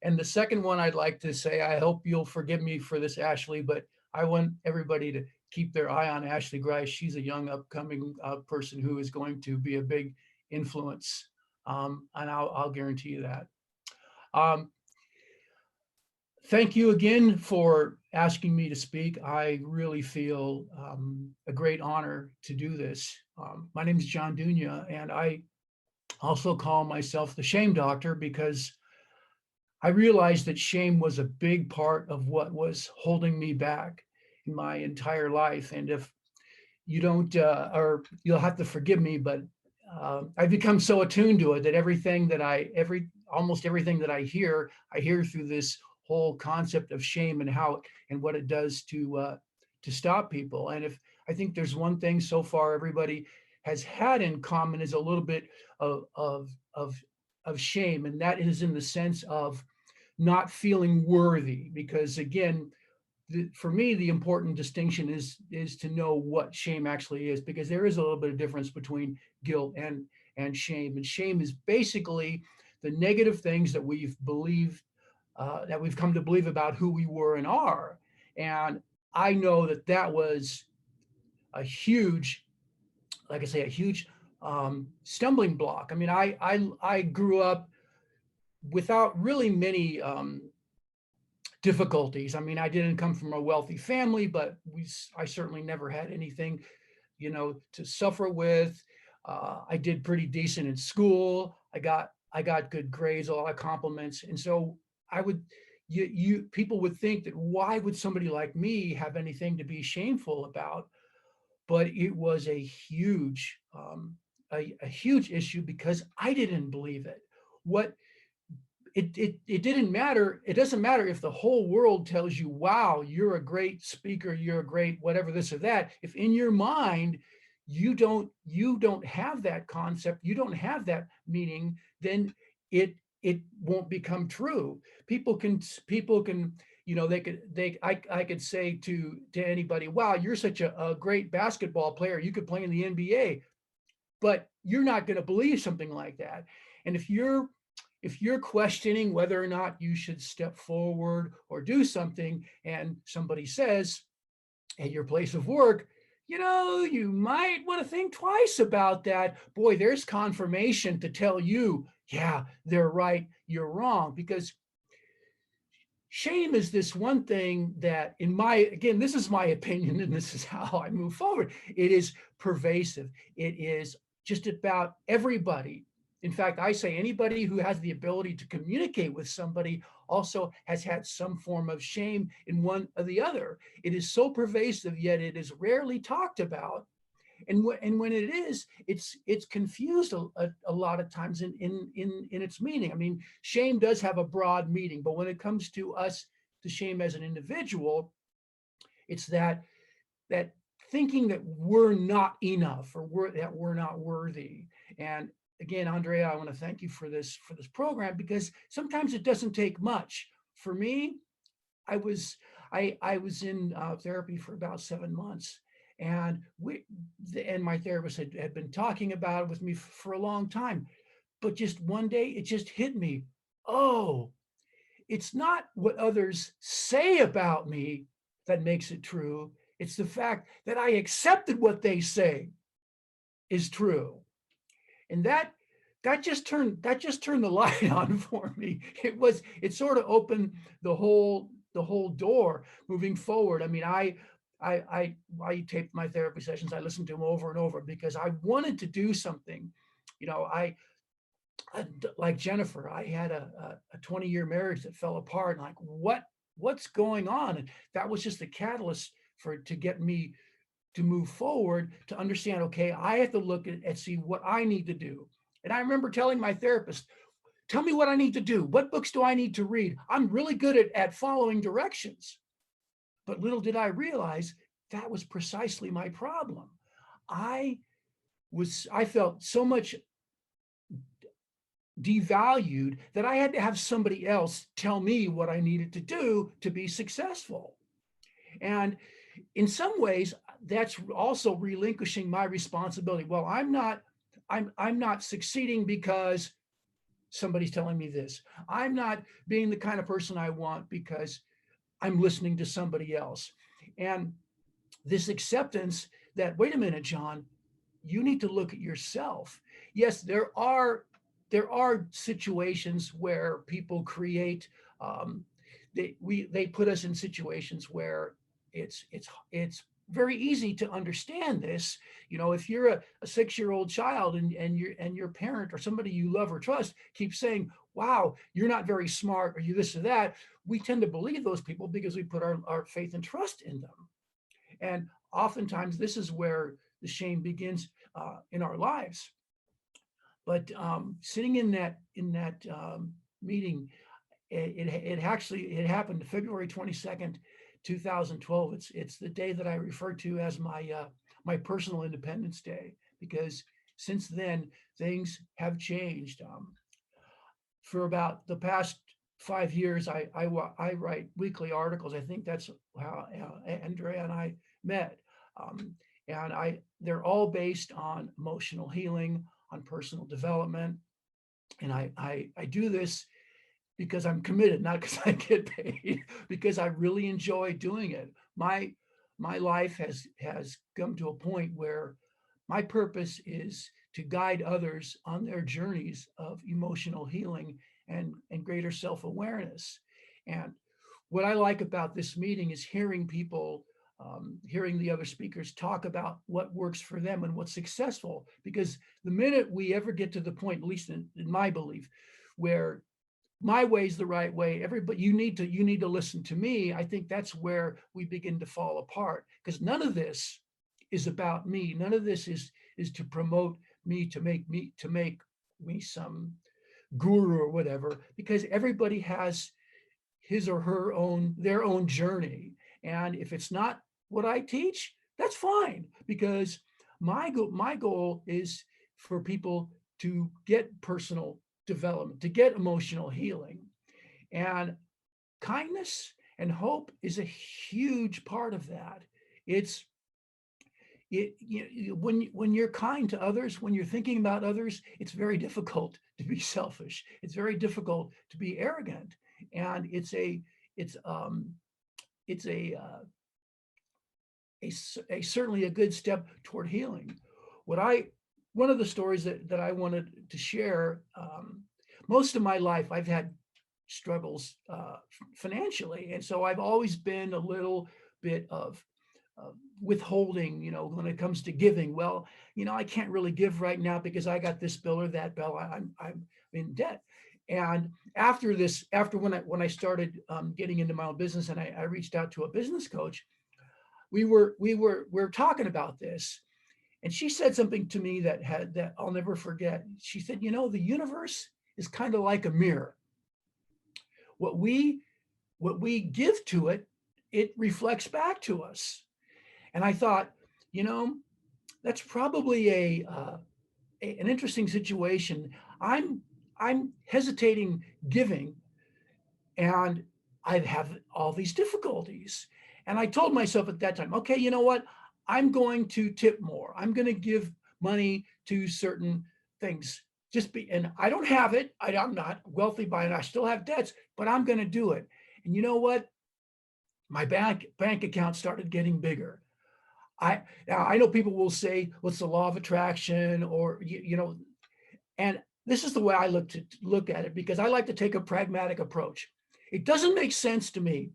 And the second one I'd like to say, I hope you'll forgive me for this, Ashley, but I want everybody to keep their eye on Ashley Grice. She's a young upcoming person who is going to be a big influence. And I'll guarantee you that. Thank you again for asking me to speak. I really feel a great honor to do this. My name is John Dunia, and I also call myself the shame doctor because I realized that shame was a big part of what was holding me back in my entire life. And if you don't, or you'll have to forgive me, but I've become so attuned to it that almost everything that I hear through this whole concept of shame and how and what it does to stop people. And if I think there's one thing so far everybody has had in common is a little bit of shame, and that is in the sense of not feeling worthy. Because again, for me, the important distinction is to know what shame actually is, because there is a little bit of difference between guilt and shame. And shame is basically the negative things that we've believed, that we've come to believe about who we were and are. And I know that was a huge, like I say, a huge stumbling block. I mean, I grew up without really many difficulties. I mean, I didn't come from a wealthy family, but I certainly never had anything, to suffer with. I did pretty decent in school. I got good grades, a lot of compliments. And so people would think that why would somebody like me have anything to be shameful about? But it was a huge issue because I didn't believe it. It didn't matter. It doesn't matter if the whole world tells you, wow, you're a great speaker, you're a great whatever, this or that. If in your mind, you don't have that concept, you don't have that meaning, then it won't become true. People can, I could say to anybody, wow, you're such a great basketball player, you could play in the NBA, but you're not going to believe something like that. And if you're questioning whether or not you should step forward or do something, and somebody says at your place of work, you might want to think twice about that. Boy, there's confirmation to tell you, yeah, they're right, you're wrong. Because shame is this one thing that, again, this is my opinion and this is how I move forward. It is pervasive. It is just about everybody. In fact, I say anybody who has the ability to communicate with somebody also has had some form of shame in one or the other. It is so pervasive, yet it is rarely talked about. And when it is, it's confused a lot of times in its meaning. I mean, shame does have a broad meaning, but when it comes to shame as an individual, it's that thinking that we're not enough or that we're not worthy. And again, Andrea, I want to thank you for this program, because sometimes it doesn't take much. For me, I was in therapy for about 7 months, and my therapist had been talking about it with me for a long time. But just one day, it just hit me. Oh, it's not what others say about me that makes it true. It's the fact that I accepted what they say is true. And that just turned the light on for me. It sort of opened the whole door moving forward. I mean, I taped my therapy sessions. I listened to them over and over because I wanted to do something. I like Jennifer, I had a 20-year marriage that fell apart. And like, what's going on? And that was just the catalyst to get me to move forward, to understand, okay, I have to look at see what I need to do. And I remember telling my therapist, tell me what I need to do. What books do I need to read? I'm really good at following directions. But little did I realize that was precisely my problem. I felt so much devalued that I had to have somebody else tell me what I needed to do to be successful. And in some ways, that's also relinquishing my responsibility. Well, I'm not succeeding because somebody's telling me this. I'm not being the kind of person I want because I'm listening to somebody else. And this acceptance that, wait a minute, John, you need to look at yourself. Yes, there are situations where people create, they put us in situations where it's very easy to understand this. You know, if you're a 6-year-old child and your parent or somebody you love or trust keeps saying, wow, you're not very smart, or you this or that, we tend to believe those people because we put our faith and trust in them. And oftentimes this is where the shame begins in our lives. But sitting in that meeting, it happened February 22nd, 2012. It's the day that I refer to as my personal Independence Day, because since then things have changed. For about the past 5 years, I write weekly articles. I think that's how Andrea and I met. And they're all based on emotional healing, on personal development. And I do this because I'm committed, not because I get paid, because I really enjoy doing it. My life has come to a point where my purpose is to guide others on their journeys of emotional healing and greater self-awareness. And what I like about this meeting is hearing people, hearing the other speakers talk about what works for them and what's successful. Because the minute we ever get to the point, at least in my belief, where my way is the right way, everybody, you need to listen to me, I think that's where we begin to fall apart. Because none of this is about me. None of this is to promote me, to make me some guru or whatever, because everybody has his or their own journey. And if it's not what I teach, that's fine, because my goal is for people to get personal development, to get emotional healing. And kindness and hope is a huge part of that. When you're kind to others, when you're thinking about others, it's very difficult to be selfish. It's very difficult to be arrogant, and it's certainly a good step toward healing. One of the stories that I wanted to share, most of my life I've had struggles financially, and so I've always been a little bit of withholding, when it comes to giving. Well, I can't really give right now because I got this bill or that bill. I'm in debt. And after when I started getting into my own business, and I reached out to a business coach, we were talking about this, and she said something to me that I'll never forget. She said, the universe is kind of like a mirror. What we give to it, it reflects back to us. And I thought, that's probably an interesting situation. I'm hesitating giving, and I have all these difficulties. And I told myself at that time, okay, you know what? I'm going to tip more. I'm going to give money to certain things. And I don't have it. I'm not wealthy by it. I still have debts, but I'm going to do it. And you know what? My bank account started getting bigger. Now I know people will say, what's the law of attraction, or, and this is the way I look at it, because I like to take a pragmatic approach. It doesn't make sense to me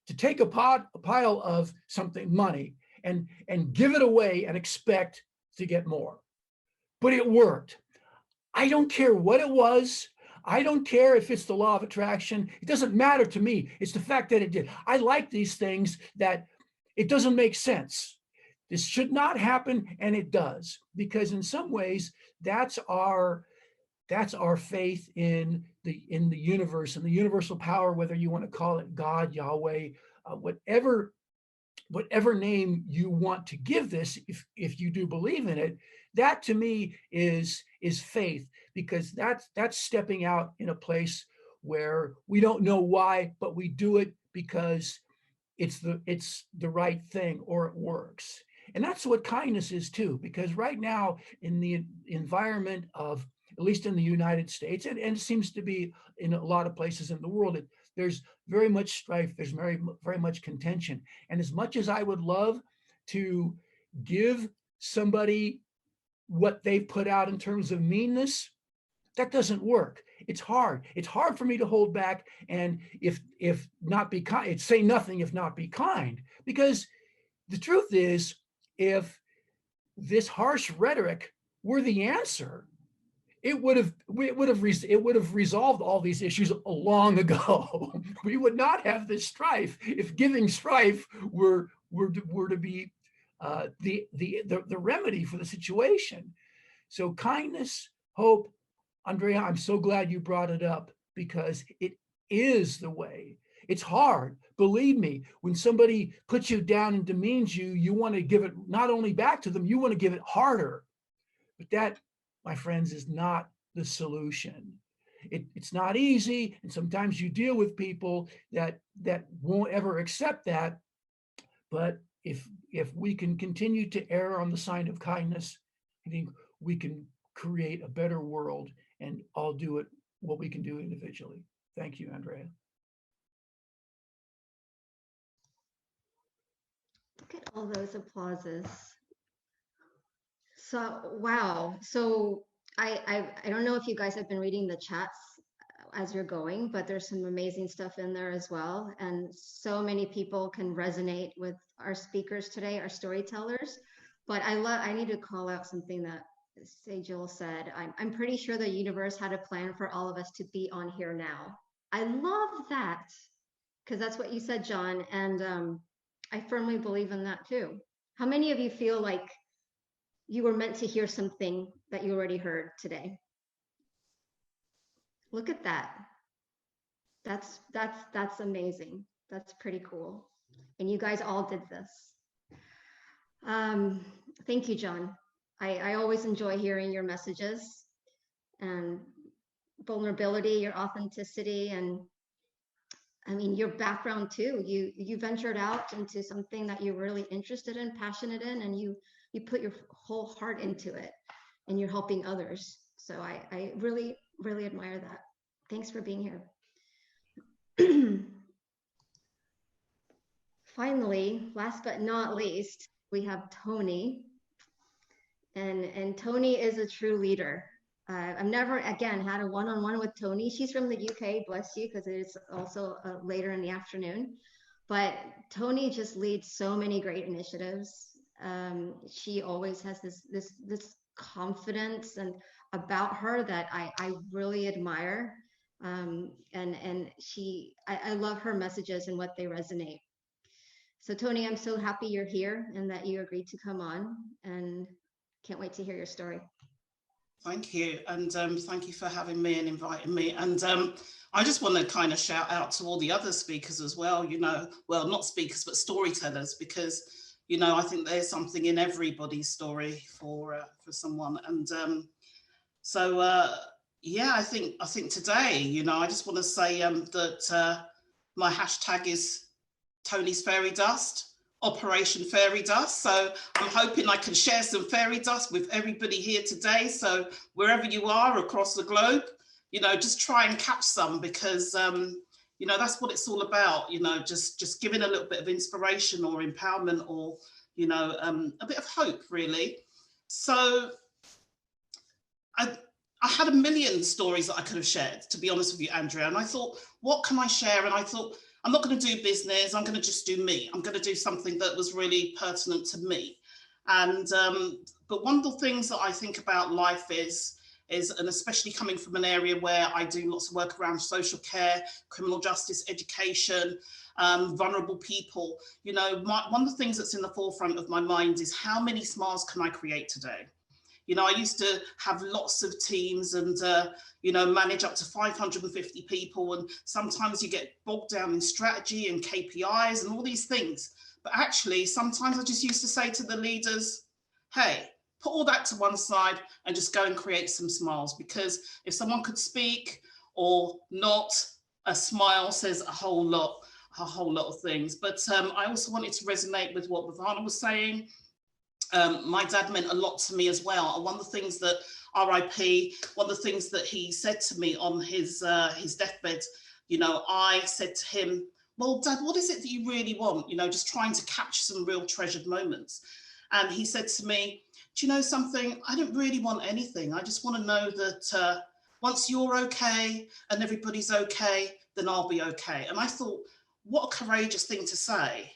to take a pile of something, money, and give it away and expect to get more. But it worked. I don't care what it was. I don't care if it's the law of attraction. It doesn't matter to me. It's the fact that it did. I like these things that it doesn't make sense. This should not happen, and it does, because in some ways that's our faith in the universe and the universal power, whether you want to call it God, Yahweh, whatever name you want to give this, if you do believe in it. That to me is faith, because that's stepping out in a place where we don't know why, but we do it because it's the right thing, or it works. And that's what kindness is too, because right now in the environment of, at least in the United States, and it seems to be in a lot of places in the world, there's very much strife, there's very much contention. And as much as I would love to give somebody what they've put out in terms of meanness, that doesn't work. It's hard. It's hard for me to hold back, and if not be kind, it's say nothing if not be kind. Because the truth is, if this harsh rhetoric were the answer, it would have resolved all these issues long ago. We would not have this strife if giving strife were to be the remedy for the situation. So kindness, hope. Andrea, I'm so glad you brought it up, because it is the way. It's hard. Believe me, when somebody puts you down and demeans you, you want to give it not only back to them, you want to give it harder. But that, my friends, is not the solution. It's not easy. And sometimes you deal with people that won't ever accept that. But if we can continue to err on the side of kindness, I think we can create a better world, and all do it what we can do individually. Thank you, Andrea. Look at all those applauses. So, wow. So I don't know if you guys have been reading the chats as you're going, but there's some amazing stuff in there as well. And so many people can resonate with our speakers today, our storytellers. But I need to call out something that Sejal said. I'm pretty sure the universe had a plan for all of us to be on here now. I love that, because that's what you said, John. And I firmly believe in that too. How many of you feel like you were meant to hear something that you already heard today? Look at that. That's amazing. That's pretty cool. And you guys all did this. Thank you, John. I always enjoy hearing your messages and vulnerability, your authenticity, and I mean, your background too. You ventured out into something that you're really interested in, passionate in, and you put your whole heart into it, and you're helping others. So I really, really admire that. Thanks for being here. Finally, last but not least, we have Toni. And Toni is a true leader. I've never, again, had a one-on-one with Toni. She's from the UK, bless you, because it is also later in the afternoon. But Toni just leads so many great initiatives. She always has this confidence and about her that I really admire. And I love her messages and what they resonate. So Toni, I'm so happy you're here and that you agreed to come on, and can't wait to hear your story. Thank you. And thank you for having me and inviting me. And I just want to kind of shout out to all the other speakers as well, you know, well, not speakers, but storytellers, because, you know, I think there's something in everybody's story for someone. And yeah, I think today, you know, I just want to say that my hashtag is Toni's Fairy Dust, Operation Fairy Dust. So I'm hoping I can share some fairy dust with everybody here today. So wherever you are across the globe, you know, just try and catch some, because, you know, that's what it's all about, you know, just giving a little bit of inspiration or empowerment or, you know, a bit of hope, really. So I had a million stories that I could have shared, to be honest with you, Andrea. And I thought, what can I share? And I thought, I'm not going to do business. I'm going to just do me. I'm going to do something that was really pertinent to me. And but one of the things that I think about life is, and especially coming from an area where I do lots of work around social care, criminal justice, education, vulnerable people, you know, one of the things that's in the forefront of my mind is how many smiles can I create today? You know, I used to have lots of teams and, you know, manage up to 550 people. And sometimes you get bogged down in strategy and KPIs and all these things. But actually, sometimes I just used to say to the leaders, hey, put all that to one side and just go and create some smiles. Because if someone could speak or not, a smile says a whole lot of things. But I also wanted to resonate with what Bhavana was saying. My dad meant a lot to me as well. And one of the things that RIP, one of the things that he said to me on his deathbed, you know, I said to him, well, Dad, what is it that you really want? You know, just trying to capture some real treasured moments. And he said to me, do you know something? I don't really want anything. I just want to know that once you're okay and everybody's okay, then I'll be okay. And I thought, what a courageous thing to say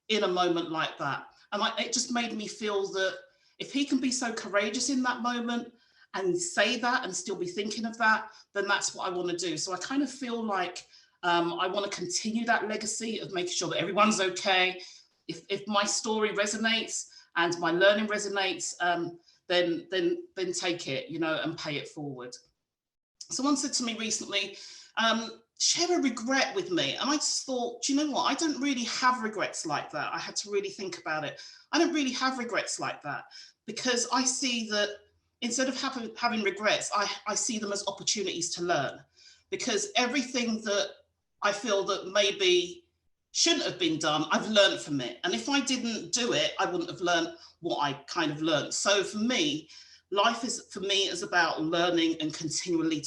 in a moment like that. And it just made me feel that if he can be so courageous in that moment and say that and still be thinking of that, then that's what I want to do. So I kind of feel like I want to continue that legacy of making sure that everyone's okay. If my story resonates and my learning resonates, then take it, you know, and pay it forward. Someone said to me recently, share a regret with me. And I just thought, do you know what? I don't really have regrets like that. I had to really think about it. I don't really have regrets like that, because I see that instead of having regrets, I see them as opportunities to learn, because everything that I feel that maybe shouldn't have been done, I've learned from it. And if I didn't do it, I wouldn't have learned what I kind of learned. So for me, life is about learning and continually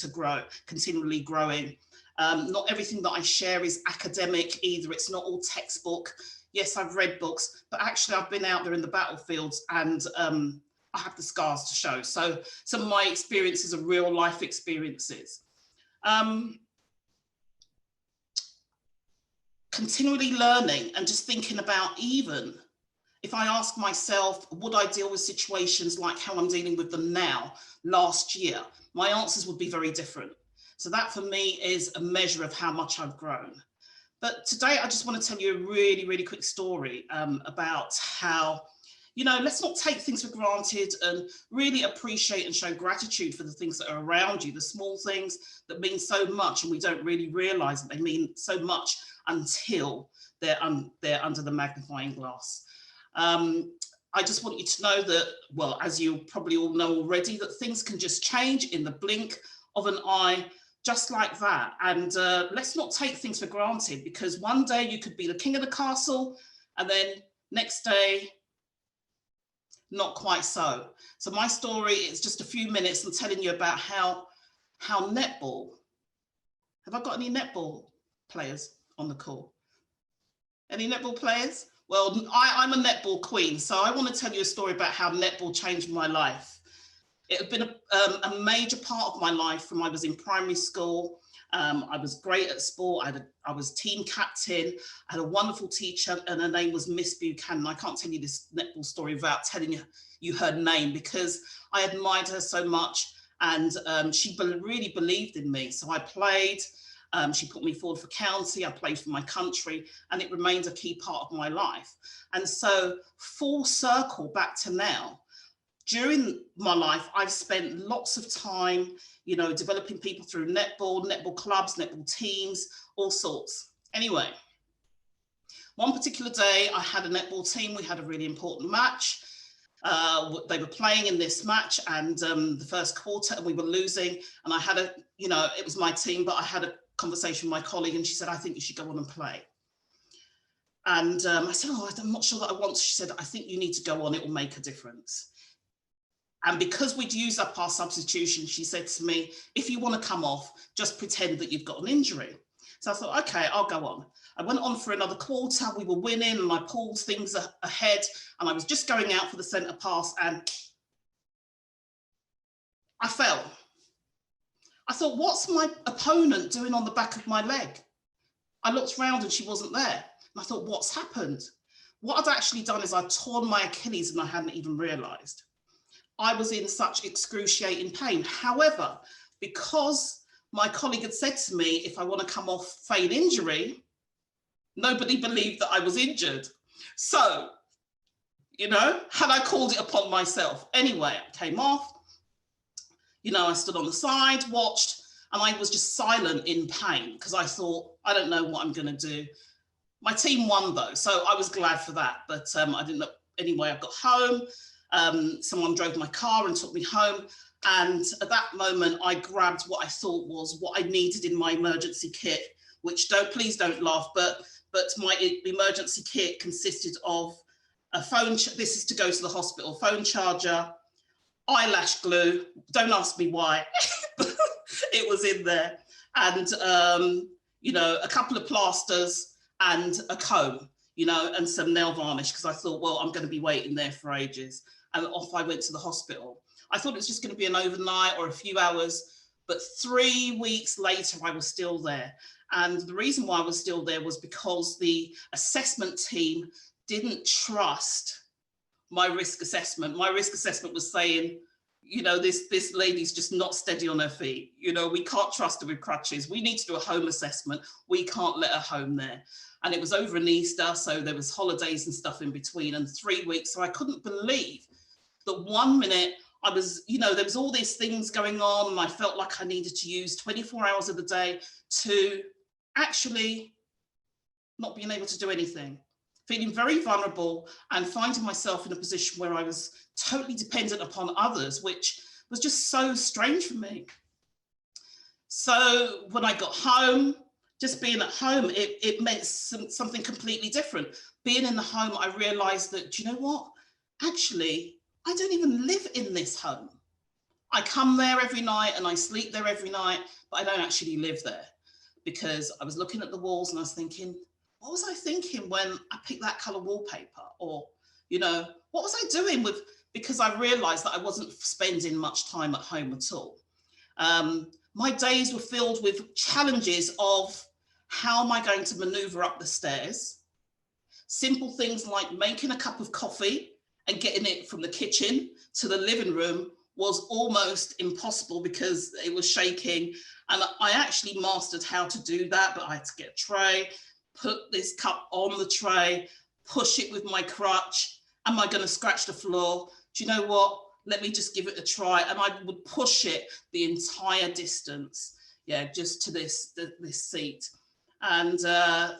growing. Not everything that I share is academic either. It's not all textbook. Yes, I've read books, but actually I've been out there in the battlefields and I have the scars to show. So some of my experiences are real life experiences. Continually learning and just thinking about, even if I ask myself, would I deal with situations like how I'm dealing with them now, last year? My answers would be very different. So that for me is a measure of how much I've grown. But today I just want to tell you a really, really quick story about how, you know, let's not take things for granted and really appreciate and show gratitude for the things that are around you, the small things that mean so much, and we don't really realize that they mean so much until they're under the magnifying glass. I just want you to know that, well, as you probably all know already, that things can just change in the blink of an eye, just like that. And let's not take things for granted, because one day you could be the king of the castle and then next day, not quite so. So my story is just a few minutes and telling you about how netball, have I got any netball players on the call? Any netball players? Well, I'm a netball queen, so I want to tell you a story about how netball changed my life. It had been a major part of my life from I was in primary school. I was great at sport. I was team captain. I had a wonderful teacher, and her name was Miss Buchanan. I can't tell you this netball story without telling you her name, because I admired her so much, and she really believed in me. So I played. She put me forward for county. I played for my country, and it remains a key part of my life. And so, full circle back to now. During my life, I've spent lots of time, you know, developing people through netball clubs, netball teams, all sorts. Anyway, one particular day, I had a netball team. We had a really important match. They were playing in this match, and the first quarter, and we were losing. And I had it was my team, but I had a conversation with my colleague, and she said, I think you should go on and play. And I said, oh, I'm not sure that I want to. She said, I think you need to go on, it will make a difference. And because we'd used up our substitution, she said to me, if you want to come off, just pretend that you've got an injury. So I thought, okay, I'll go on. I went on for another quarter, we were winning, and I pulled things ahead, and I was just going out for the centre pass, and I fell. I thought, what's my opponent doing on the back of my leg? I looked round and she wasn't there. And I thought, what's happened? What I'd actually done is I'd torn my Achilles and I hadn't even realised. I was in such excruciating pain. However, because my colleague had said to me, if I want to come off feign injury, nobody believed that I was injured. So, you know, had I called it upon myself? Anyway, I came off. You know, I stood on the side, watched, and I was just silent in pain because I thought, I don't know what I'm going to do. My team won though, so I was glad for that. But I didn't know. Anyway, I got home. Someone drove my car and took me home. And at that moment, I grabbed what I thought was what I needed in my emergency kit, which please don't laugh, but my emergency kit consisted of a phone. This is to go to the hospital. Phone charger, eyelash glue. Don't ask me why. It was in there. And you know, a couple of plasters and a comb, you know, and some nail varnish, because I thought, well, I'm going to be waiting there for ages. And off I went to the hospital. I thought it was just going to be an overnight or a few hours, but 3 weeks later, I was still there. And the reason why I was still there was because the assessment team didn't trust my risk assessment. My risk assessment was saying, you know, this lady's just not steady on her feet. You know, we can't trust her with crutches. We need to do a home assessment. We can't let her home there. And it was over an Easter, so there was holidays and stuff in between, and 3 weeks. So I couldn't believe that 1 minute I was, you know, there was all these things going on, and I felt like I needed to use 24 hours of the day to actually not being able to do anything, feeling very vulnerable and finding myself in a position where I was totally dependent upon others, which was just so strange for me. So when I got home, just being at home, it meant something completely different. Being in the home, I realized that, do you know what? Actually, I don't even live in this home. I come there every night and I sleep there every night, but I don't actually live there, because I was looking at the walls and I was thinking, what was I thinking when I picked that color wallpaper? Or, you know, what was I doing with, because I realized that I wasn't spending much time at home at all. My days were filled with challenges of how am I going to maneuver up the stairs? Simple things like making a cup of coffee and getting it from the kitchen to the living room was almost impossible because it was shaking. And I actually mastered how to do that, but I had to get a tray, put this cup on the tray, push it with my crutch. Am I going to scratch the floor? Do you know what? Let me just give it a try. And I would push it the entire distance, yeah, just to this seat. And,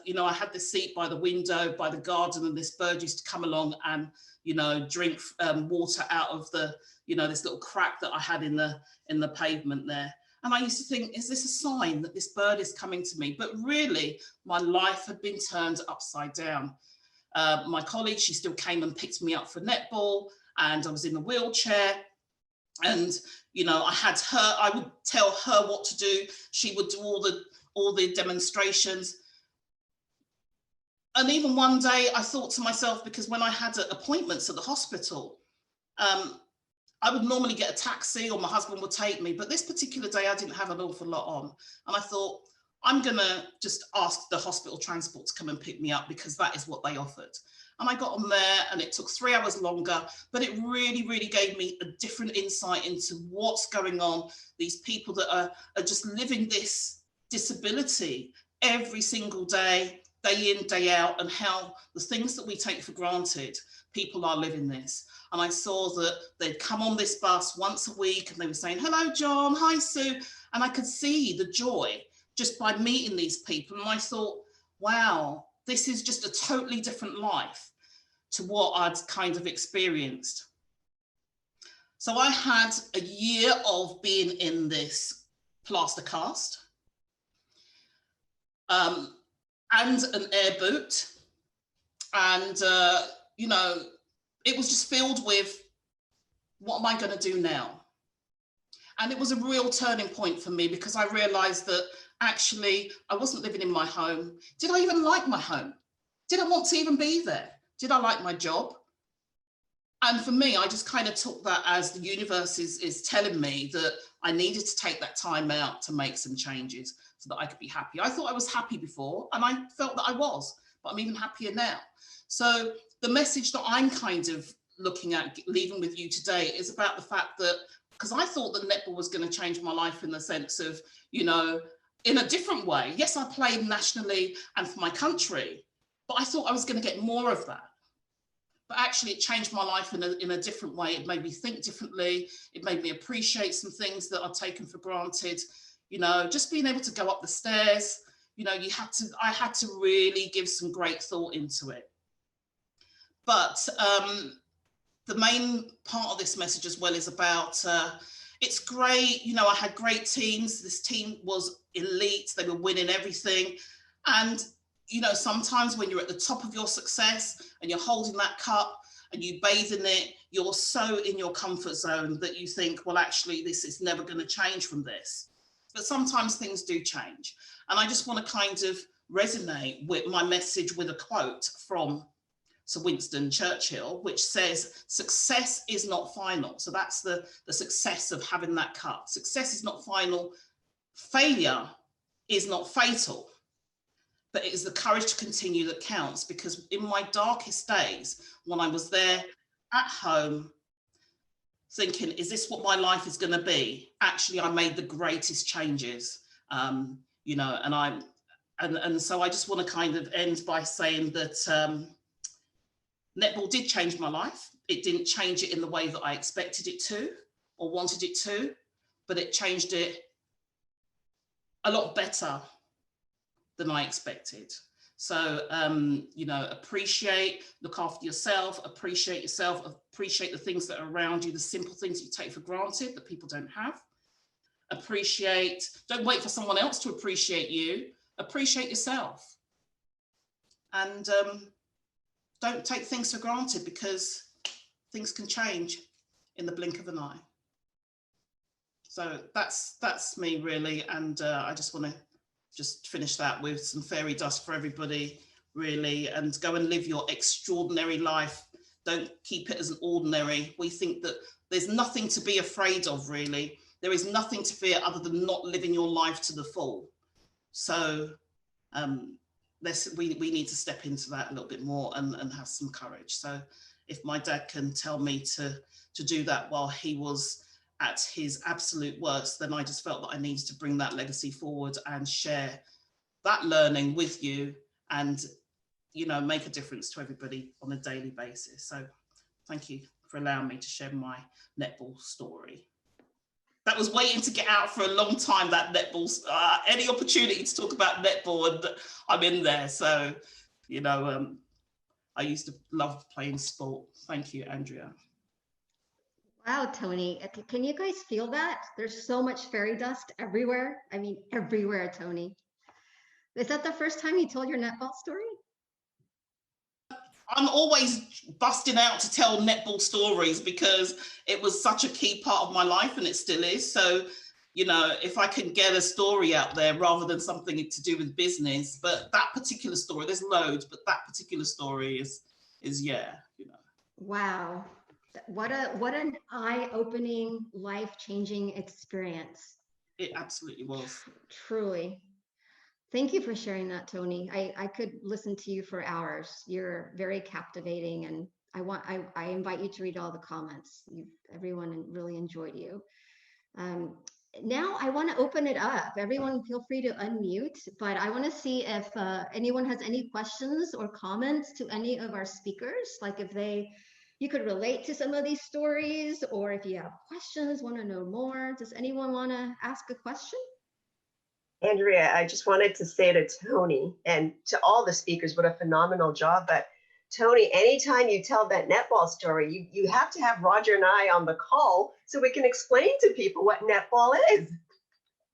you know, I had this seat by the window, by the garden, and this bird used to come along and, you know, drink water out of the, you know, this little crack that I had in the pavement there. And I used to think, is this a sign that this bird is coming to me? But really, my life had been turned upside down. My colleague, she still came and picked me up for netball, and I was in a wheelchair. And, you know, I would tell her what to do. She would do all the demonstrations. And even one day I thought to myself, because when I had appointments at the hospital, I would normally get a taxi or my husband would take me, but this particular day I didn't have an awful lot on. And I thought, I'm gonna just ask the hospital transport to come and pick me up, because that is what they offered. And I got on there and it took 3 hours longer, but it really, really gave me a different insight into what's going on. These people that are just living this disability every single day in, day out, and how the things that we take for granted, people are living this. And I saw that they'd come on this bus once a week and they were saying, hello, John, hi, Sue. And I could see the joy just by meeting these people. And I thought, wow, this is just a totally different life to what I'd kind of experienced. So I had a year of being in this plaster cast and an air boot. And, you know, it was just filled with, what am I going to do now? And it was a real turning point for me, because I realized that actually I wasn't living in my home. Did I even like my home? Did I want to even be there? Did I like my job? And for me, I just kind of took that as the universe is telling me that I needed to take that time out to make some changes so that I could be happy. I thought I was happy before, and I felt that I was, but I'm even happier now. So the message that I'm kind of looking at, leaving with you today, is about the fact that, because I thought that netball was going to change my life in the sense of, you know, in a different way. Yes, I played nationally and for my country, but I thought I was going to get more of that. But actually it changed my life in a different way. It made me think differently. It made me appreciate some things that I'd taken for granted. You know, just being able to go up the stairs, you know, I had to really give some great thought into it. But the main part of this message as well is about, it's great, you know, I had great teams. This team was elite. They were winning everything. And, you know, sometimes when you're at the top of your success and you're holding that cup and you bathe in it, you're so in your comfort zone that you think, well, actually, this is never going to change from this. but sometimes things do change. And I just want to kind of resonate with my message with a quote from Sir Winston Churchill, which says, success is not final. So that's the success of having that cut. Success is not final. Failure is not fatal, but it is the courage to continue that counts. Because in my darkest days, when I was there at home, thinking, is this what my life is going to be? Actually, I made the greatest changes, you know, and so I just want to kind of end by saying that netball did change my life. It didn't change it in the way that I expected it to or wanted it to, but it changed it a lot better than I expected. So, you know, look after yourself, appreciate the things that are around you, the simple things you take for granted that people don't have. Don't wait for someone else to appreciate you, appreciate yourself. And don't take things for granted, because things can change in the blink of an eye. So that's me really. And I just want to just finish that with some fairy dust for everybody, really, and go and live your extraordinary life. Don't keep it as an ordinary. We think that there's nothing to be afraid of, really. There is nothing to fear other than not living your life to the full. So we need to step into that a little bit more and have some courage. So if my dad can tell me to do that while he was at his absolute worst, then I just felt that I needed to bring that legacy forward and share that learning with you, and, you know, make a difference to everybody on a daily basis. So thank you for allowing me to share my netball story. That was waiting to get out for a long time, that netball, any opportunity to talk about netball, and I'm in there. So, you know, I used to love playing sport. Thank you, Andrea. Wow, Toni, can you guys feel that? There's so much fairy dust everywhere. I mean, everywhere, Toni. Is that the first time you told your netball story? I'm always busting out to tell netball stories because it was such a key part of my life, and it still is. So, you know, if I can get a story out there rather than something to do with business, but that particular story, there's loads, but that particular story is yeah, you know. Wow. What an eye-opening, life-changing experience. It absolutely was. Truly. Thank you for sharing that, Toni. I could listen to you for hours. You're very captivating, and I invite you to read all the comments. Everyone really enjoyed you. Now I want to open it up. Everyone feel free to unmute, but I want to see if anyone has any questions or comments to any of our speakers, like if you could relate to some of these stories, or if you have questions, want to know more. Does anyone want to ask a question? Andrea, I just wanted to say to Toni and to all the speakers, what a phenomenal job. But Toni, anytime you tell that netball story, you have to have Roger and I on the call so we can explain to people what netball is.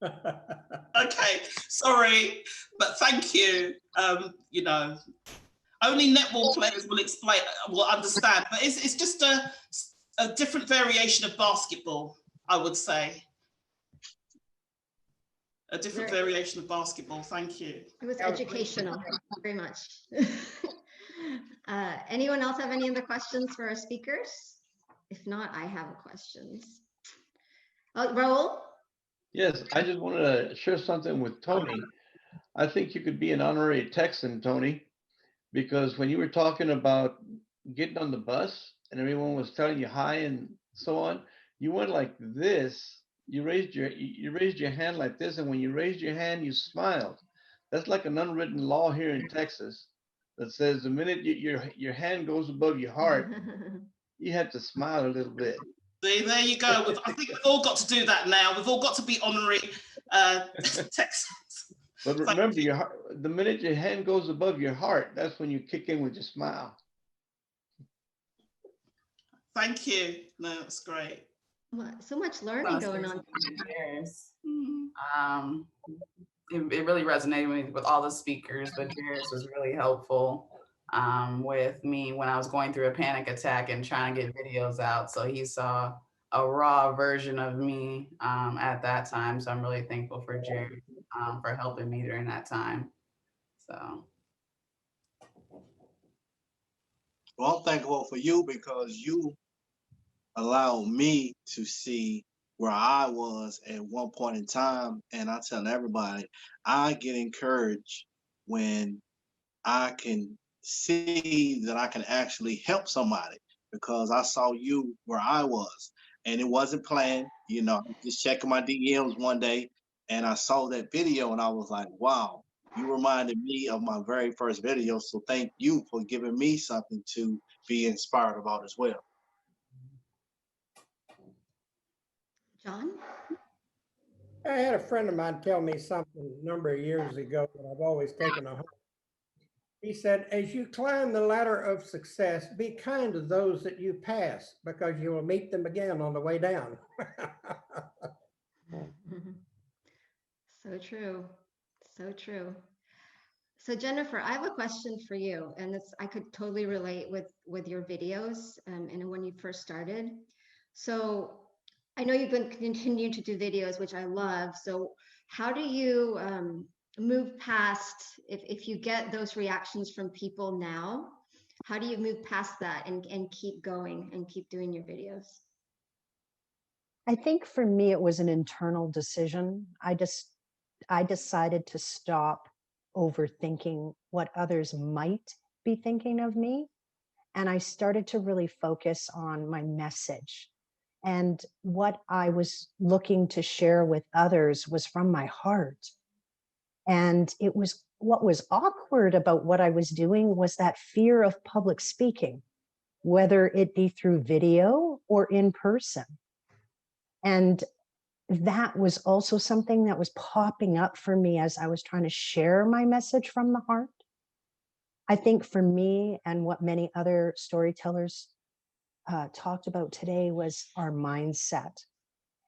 Okay, sorry, but thank you. You know, only netball players will understand, but it's just a different variation of basketball, I would say. A different variation of basketball. Thank you. It was educational, very much. Anyone else have any other questions for our speakers? If not, I have questions. Raul? Yes, I just wanted to share something with Toni. I think you could be an honorary Texan, Toni, because when you were talking about getting on the bus and everyone was telling you hi and so on, you went like this. You raised your hand like this, and when you raised your hand, you smiled. That's like an unwritten law here in Texas that says the minute your hand goes above your heart, you have to smile a little bit. See, there you go. I think we've all got to do that now. We've all got to be honorary Texans. But remember, the minute your hand goes above your heart, that's when you kick in with your smile. Thank you. No, that's great. So much learning going on. It really resonated with all the speakers, but Jaris was really helpful with me when I was going through a panic attack and trying to get videos out. So he saw a raw version of me at that time. So I'm really thankful for Jared for helping me during that time. So. Well, I'm thankful for you because you allowed me to see where I was at one point in time. And I tell everybody, I get encouraged when I can see that I can actually help somebody because I saw you where I was and it wasn't planned. You know, just checking my DMs one day and I saw that video and I was like, wow, you reminded me of my very first video. So thank you for giving me something to be inspired about as well. John? I had a friend of mine tell me something a number of years ago that I've always taken to heart. He said, as you climb the ladder of success, be kind to those that you pass because you will meet them again on the way down. So true. So true. So Jennifer, I have a question for you, and I could totally relate with your videos and when you first started. So I know you've been continuing to do videos, which I love. So how do you move past, if you get those reactions from people now, how do you move past that and keep going and keep doing your videos? I think for me, it was an internal decision. I decided to stop overthinking what others might be thinking of me. And I started to really focus on my message. And what I was looking to share with others was from my heart. And it was what was awkward about what I was doing was that fear of public speaking, whether it be through video or in person. And that was also something that was popping up for me as I was trying to share my message from the heart. I think for me and what many other storytellers talked about today was our mindset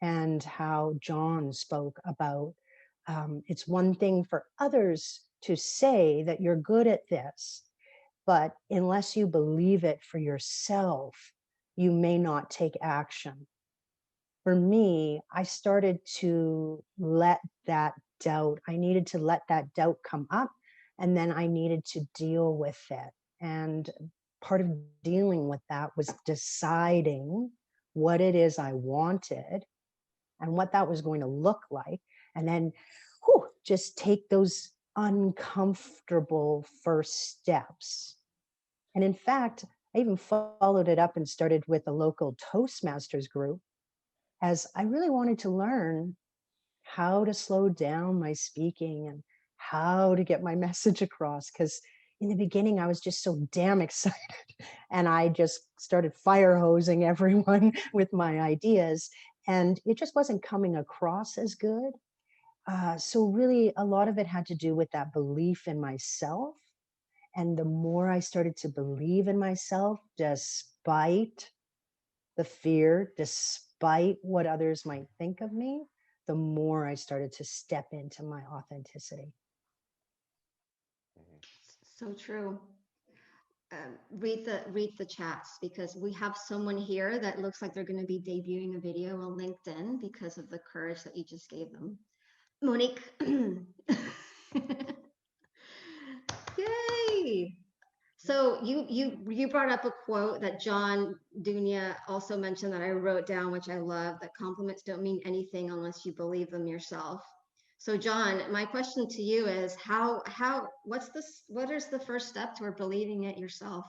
and how John spoke about it's one thing for others to say that you're good at this, but unless you believe it for yourself, you may not take action. For me, I started to let that doubt, I needed to let that doubt come up, and then I needed to deal with it. And part of dealing with that was deciding what it is I wanted and what that was going to look like. And then just take those uncomfortable first steps. And in fact, I even followed it up and started with a local Toastmasters group, as I really wanted to learn how to slow down my speaking and how to get my message across. Because in the beginning, I was just so damn excited. And I just started fire hosing everyone with my ideas. And it just wasn't coming across as good. So really, a lot of it had to do with that belief in myself. And the more I started to believe in myself, despite the fear, despite what others might think of me, the more I started to step into my authenticity. So true. Read the chats, because we have someone here that looks like they're going to be debuting a video on LinkedIn because of the courage that you just gave them. Monique. Yay. So you brought up a quote that John Dunia also mentioned that I wrote down, which I love, that compliments don't mean anything unless you believe them yourself. So John, my question to you is what is the first step toward believing it yourself?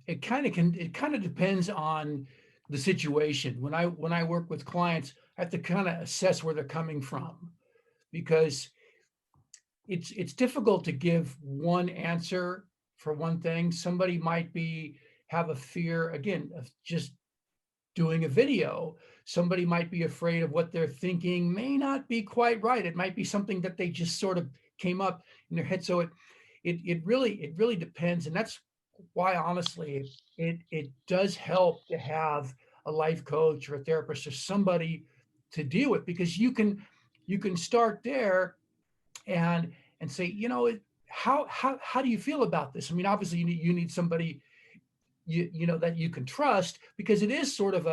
It kind of depends on the situation. When I work with clients, I have to kind of assess where they're coming from, because it's difficult to give one answer for one thing. Somebody might have a fear, again, of just doing a video. Somebody might be afraid of what they're thinking may not be quite right. It might be something that they just sort of came up in their head. So it really depends. And that's why, honestly, it does help to have a life coach or a therapist or somebody to deal with, because you can start there and say, how do you feel about this? I mean, obviously you need somebody you know that you can trust, because it is sort of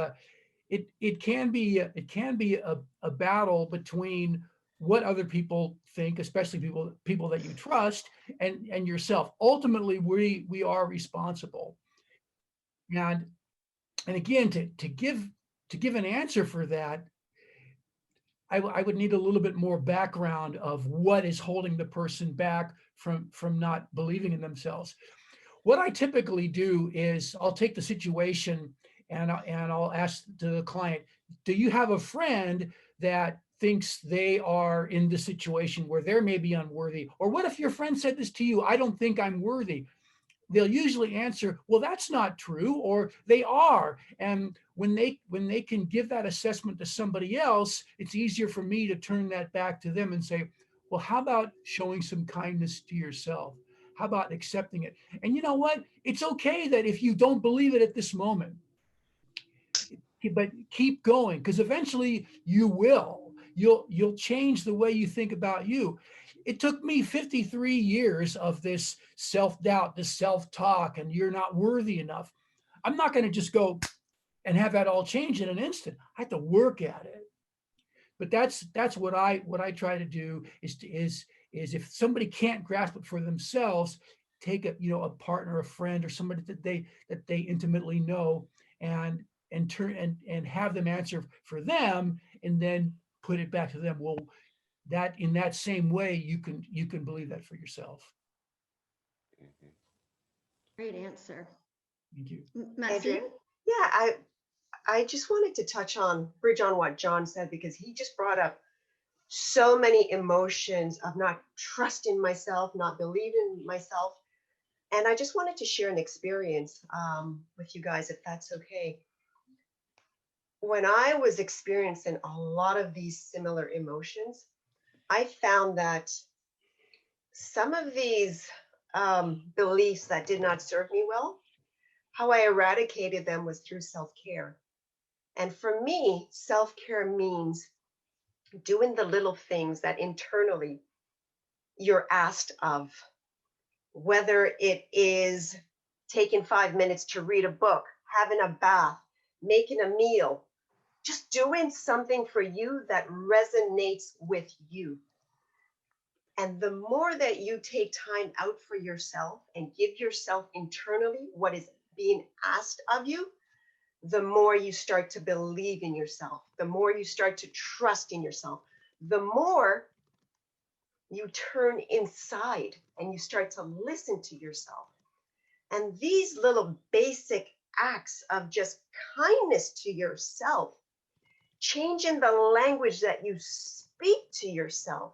it can be a battle between what other people think, especially people that you trust, and yourself. Ultimately, we are responsible. And again, to give an answer for that, I would need a little bit more background of what is holding the person back from not believing in themselves. What I typically do is I'll take the situation and I'll ask the client, do you have a friend that thinks they are in the situation where they're maybe unworthy? Or what if your friend said this to you, I don't think I'm worthy? They'll usually answer, well, that's not true, or they are. And when they can give that assessment to somebody else, it's easier for me to turn that back to them and say, well, how about showing some kindness to yourself? How about accepting it? And you know what? It's okay that if you don't believe it at this moment, but keep going, because eventually you will. You'll change the way you think about you. It took me 53 years of this self-doubt, this self-talk, and you're not worthy enough. I'm not going to just go and have that all change in an instant. I have to work at it. But that's what I try to do is if somebody can't grasp it for themselves, take a partner, a friend, or somebody that they intimately know, and have them answer for them, and then put it back to them. Well, that in that same way, you can believe that for yourself. Great answer. Thank you. Maxine? Yeah, I just wanted to bridge on what John said, because he just brought up so many emotions of not trusting myself, not believing myself. And I just wanted to share an experience with you guys, if that's okay. When I was experiencing a lot of these similar emotions, I found that some of these beliefs that did not serve me well, how I eradicated them was through self-care. And for me, self-care means doing the little things that internally you're asked of, whether it is taking 5 minutes to read a book, having a bath, making a meal, just doing something for you that resonates with you. And the more that you take time out for yourself and give yourself internally what is being asked of you, the more you start to believe in yourself, the more you start to trust in yourself, the more you turn inside and you start to listen to yourself. And these little basic acts of just kindness to yourself, changing the language that you speak to yourself,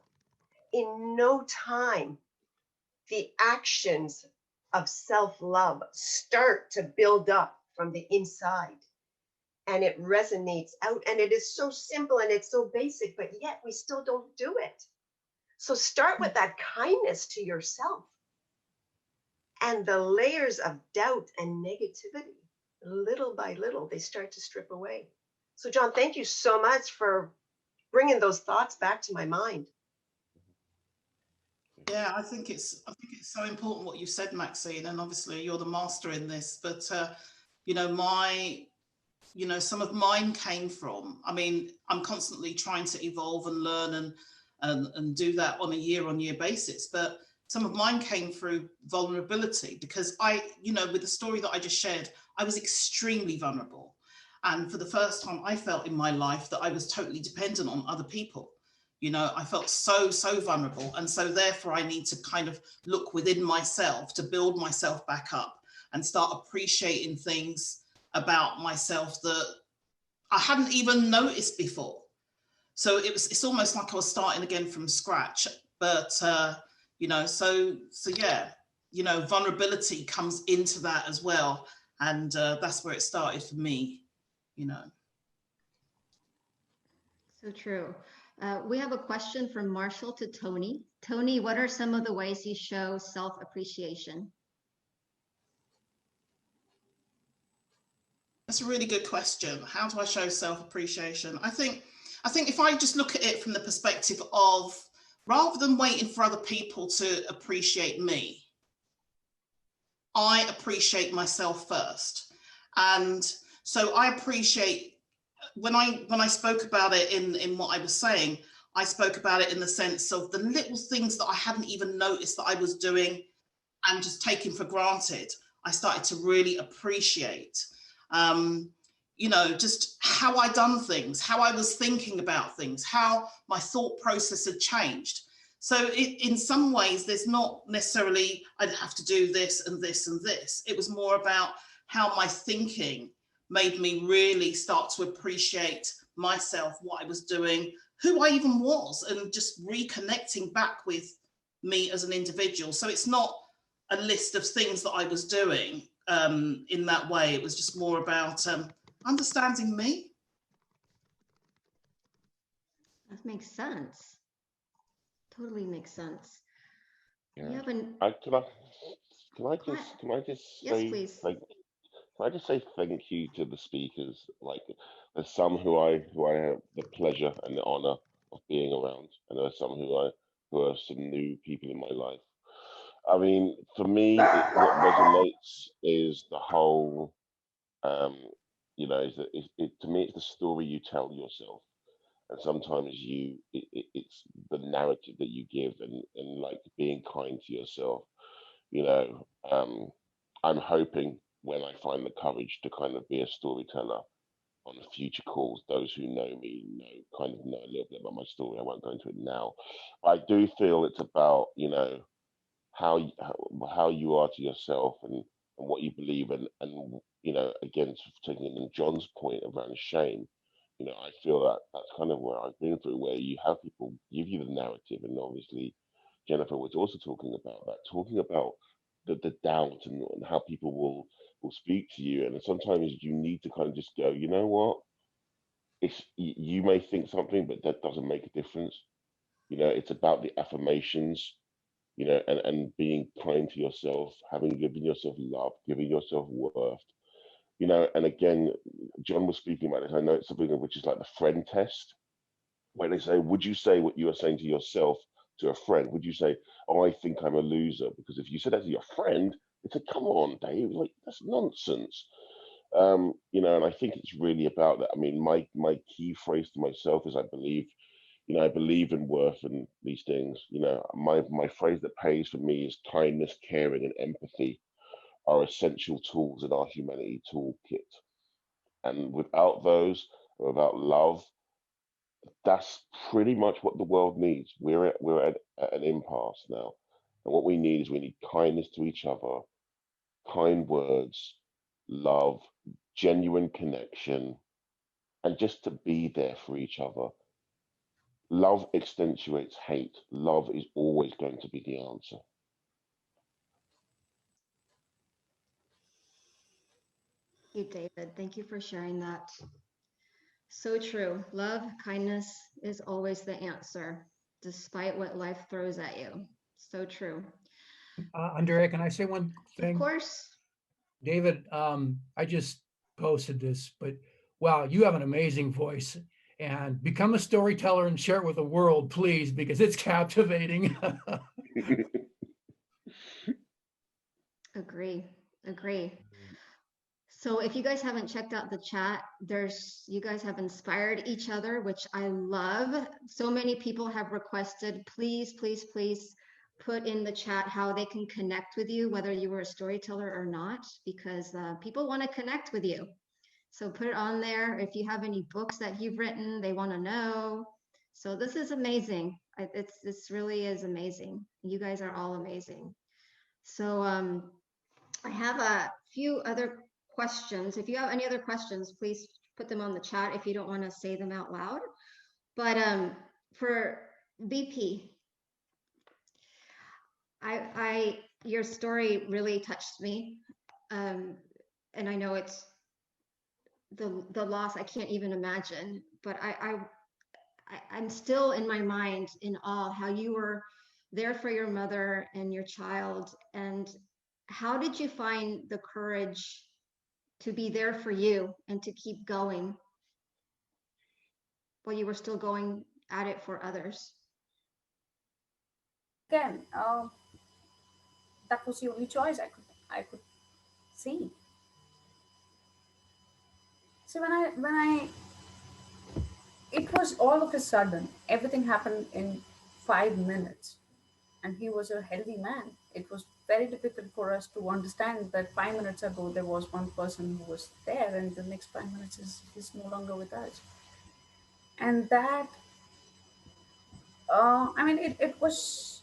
in no time, the actions of self-love start to build up from the inside, and it resonates out. And it is so simple and it's so basic, but yet we still don't do it. So start with that kindness to yourself, and the layers of doubt and negativity, little by little, they start to strip away. So John, thank you so much for bringing those thoughts back to my mind. Yeah, I think it's so important what you said, Maxine, and obviously you're the master in this. But some of mine came from. I mean, I'm constantly trying to evolve and learn and do that on a year-on-year basis. But some of mine came through vulnerability, because with the story that I just shared, I was extremely vulnerable, and for the first time, I felt in my life that I was totally dependent on other people. I felt so vulnerable. And so therefore I need to kind of look within myself to build myself back up and start appreciating things about myself that I hadn't even noticed before. So it's almost like I was starting again from scratch. But, vulnerability comes into that as well. And that's where it started for me, So true. We have a question from Marshall to Toni. Toni, what are some of the ways you show self-appreciation? That's a really good question. How do I show self-appreciation? I think if I just look at it from the perspective of rather than waiting for other people to appreciate me, I appreciate myself first. And so I appreciate, when I spoke about it in what I was saying, I spoke about it in the sense of the little things that I hadn't even noticed that I was doing and just taking for granted. I started to really appreciate, you know, just how I done things, how I was thinking about things, how my thought process had changed. So in some ways, there's not necessarily, I'd have to do this and this and this. It was more about how my thinking made me really start to appreciate myself, what I was doing, who I even was, and just reconnecting back with me as an individual. So it's not a list of things that I was doing in that way. It was just more about understanding me. That makes sense. Totally makes sense. Yeah. You haven't. Can I just Yes, say please. can I just say thank you to the speakers? Like, there's some who I have the pleasure and the honor of being around, and there are some who are some new people in my life. I mean, for me, what resonates is the whole, um, you know, is that to me, it's the story you tell yourself, and sometimes it's the narrative that you give, and like being kind to yourself. You know, I'm hoping when I find the courage to kind of be a storyteller on the future calls, those who know me kind of know a little bit about my story. I won't go into it now. I do feel it's about, you know, how you are to yourself, and what you believe, and you know, again, taking in John's point around shame, you know, I feel that that's kind of where I've been through, where you have people give you the narrative, and obviously Jennifer was also talking about that, talking about the doubt, and how people will speak to you, and sometimes you need to kind of just go, you know what, you may think something, but that doesn't make a difference. You know, it's about the affirmations, you know, and being kind to yourself, having given yourself love, giving yourself worth, you know. And again, John was speaking about this. I know it's something which is like the friend test, where they say, would you say what you are saying to yourself to a friend? Would you say, oh, I think I'm a loser? Because if you said that to your friend, it's like, come on, Dave, like, that's nonsense. You know, and I think it's really about that. I mean, my key phrase to myself is, I believe, you know, I believe in worth and these things. You know, my phrase that pays for me is kindness, caring, and empathy are essential tools in our humanity toolkit. And without those, without love, that's pretty much what the world needs. We're at an impasse now, and what we need is, we need kindness to each other, kind words, love, genuine connection, and just to be there for each other. Love accentuates hate. Love is always going to be the answer. Thank you, David. Thank you for sharing that. So true. Love, kindness is always the answer, despite what life throws at you. So true. Andrea, can I say one thing? Of course. David, I just posted this, but wow, you have an amazing voice, and become a storyteller and share it with the world, please, because it's captivating. Agree. So if you guys haven't checked out the chat, you guys have inspired each other, which I love. So many people have requested, please put in the chat how they can connect with you, whether you were a storyteller or not, because people want to connect with you. So put it on there. If you have any books that you've written, they want to know. So this is amazing. This really is amazing. You guys are all amazing. So I have a few other questions. If you have any other questions, please put them on the chat if you don't want to say them out loud. But for BP, your story really touched me, and I know it's the loss. I can't even imagine, but I'm still in my mind in awe how you were there for your mother and your child. And how did you find the courage to be there for you and to keep going while you were still going at it for others? again, that was the only choice I could see. So when I it was all of a sudden, everything happened in 5 minutes, and he was a healthy man. It was very difficult for us to understand that 5 minutes ago there was one person who was there, and the next 5 minutes is no longer with us. And that, I mean, it was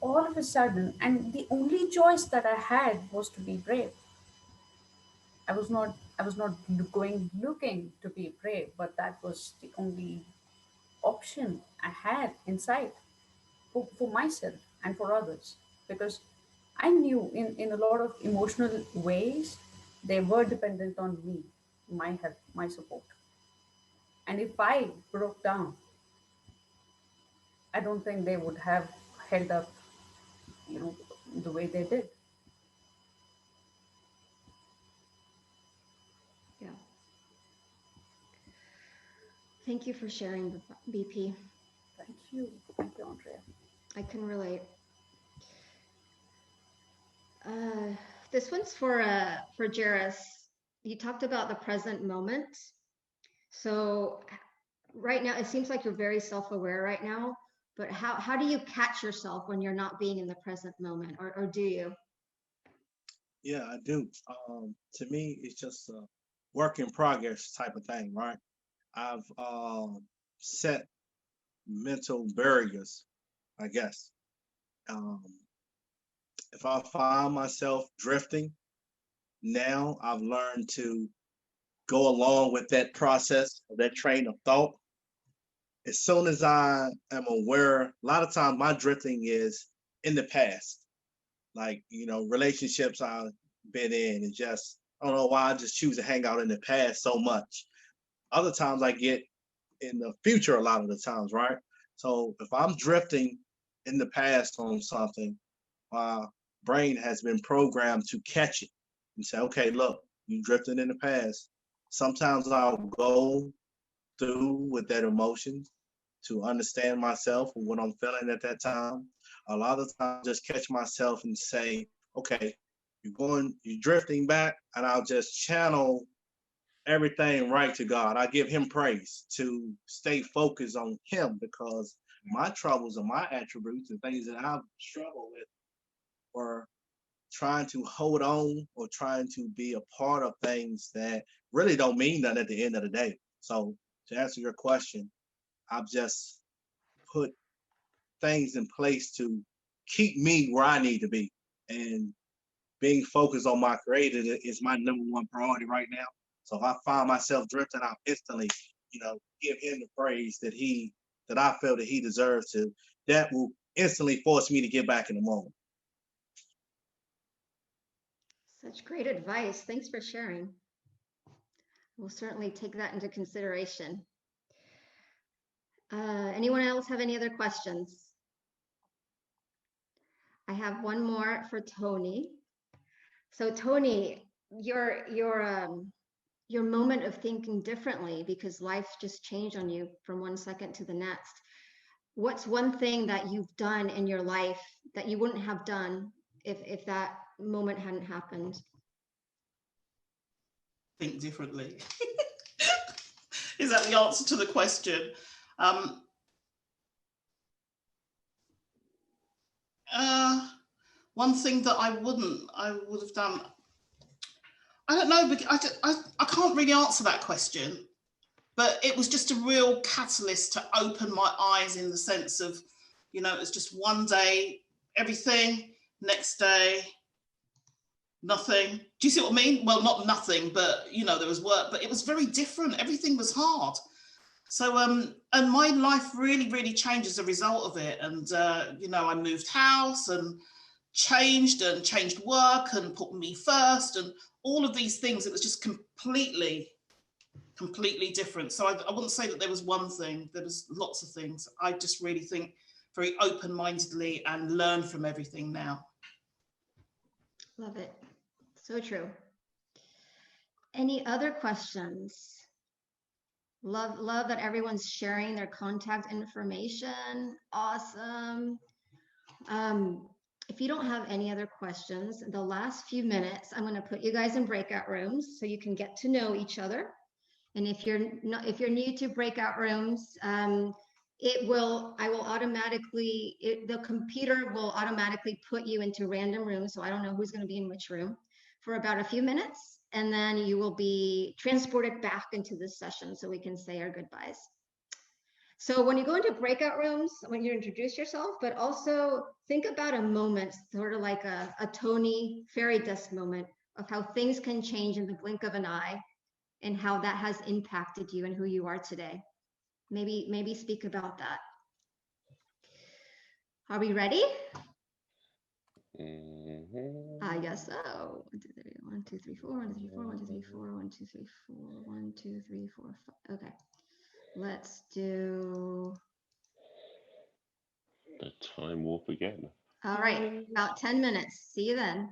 all of a sudden, and the only choice that I had was to be brave. I was not going looking to be brave, but that was the only option I had inside for myself and for others, because I knew in a lot of emotional ways they were dependent on me, my help, my support. And if I broke down, I don't think they would have held up, you know, the way they did. Yeah. Thank you for sharing, BP. Thank you, Andrea. I can relate. This one's for Jaris. You talked about the present moment. So right now, it seems like you're very self-aware right now, but how do you catch yourself when you're not being in the present moment, or do you? Yeah, I do. To me, it's just a work in progress type of thing, right? I've set mental barriers, I guess. Um, if I find myself drifting, now I've learned to go along with that process, that train of thought. As soon as I am aware, a lot of times my drifting is in the past, like, relationships I've been in, and just, I don't know why I just choose to hang out in the past so much. Other times I get in the future a lot of the times, right? So if I'm drifting in the past on something, my brain has been programmed to catch it and say, okay, look, you drifted in the past. Sometimes I'll go through with that emotion to understand myself and what I'm feeling at that time. A lot of times just catch myself and say, okay, you're drifting back, and I'll just channel everything right to God. I give him praise to stay focused on him, because my troubles and my attributes and things that I've struggled with were trying to hold on or trying to be a part of things that really don't mean nothing at the end of the day. So to answer your question, I've just put things in place to keep me where I need to be. And being focused on my creator is my number one priority right now. So if I find myself drifting, I'll instantly, give him the praise that I feel that he deserves to. That will instantly force me to get back in the moment. Such great advice. Thanks for sharing. We'll certainly take that into consideration. Anyone else have any other questions? I have one more for Toni. So Toni, your moment of thinking differently because life just changed on you from one second to the next. What's one thing that you've done in your life that you wouldn't have done if that moment hadn't happened? Think differently. Is that the answer to the question? One thing that I would have done, I don't know, because I can't really answer that question, but it was just a real catalyst to open my eyes, in the sense of, it was just one day, everything, next day, nothing. Do you see what I mean? Well, not nothing, but, there was work, but it was very different. Everything was hard. So, and my life really, really changed as a result of it. And, I moved house and changed work and put me first and all of these things. It was just completely different. So I wouldn't say that there was one thing. There was lots of things. I just really think very open-mindedly and learn from everything now. Love it. So true. Any other questions? Love that everyone's sharing their contact information. Awesome. if you don't have any other questions, the last few minutes, I'm going to put you guys in breakout rooms so you can get to know each other. And if you're new to breakout rooms, the computer will automatically put you into random rooms. So I don't know who's going to be in which room for about a few minutes. And then you will be transported back into this session so we can say our goodbyes. So when you go into breakout rooms, when you introduce yourself, but also think about a moment, sort of like a Toni fairy dust moment of how things can change in the blink of an eye and how that has impacted you and who you are today. Maybe speak about that. Are we ready? I guess so. 1, 2, 3, 4, 1, 2, 3, 4, 1, 2, 3, 4, 1, 2, 3, 4, 1, 2, 3, 4, 5. Okay. Let's do The time warp again. all right, about 10 minutes. See you then.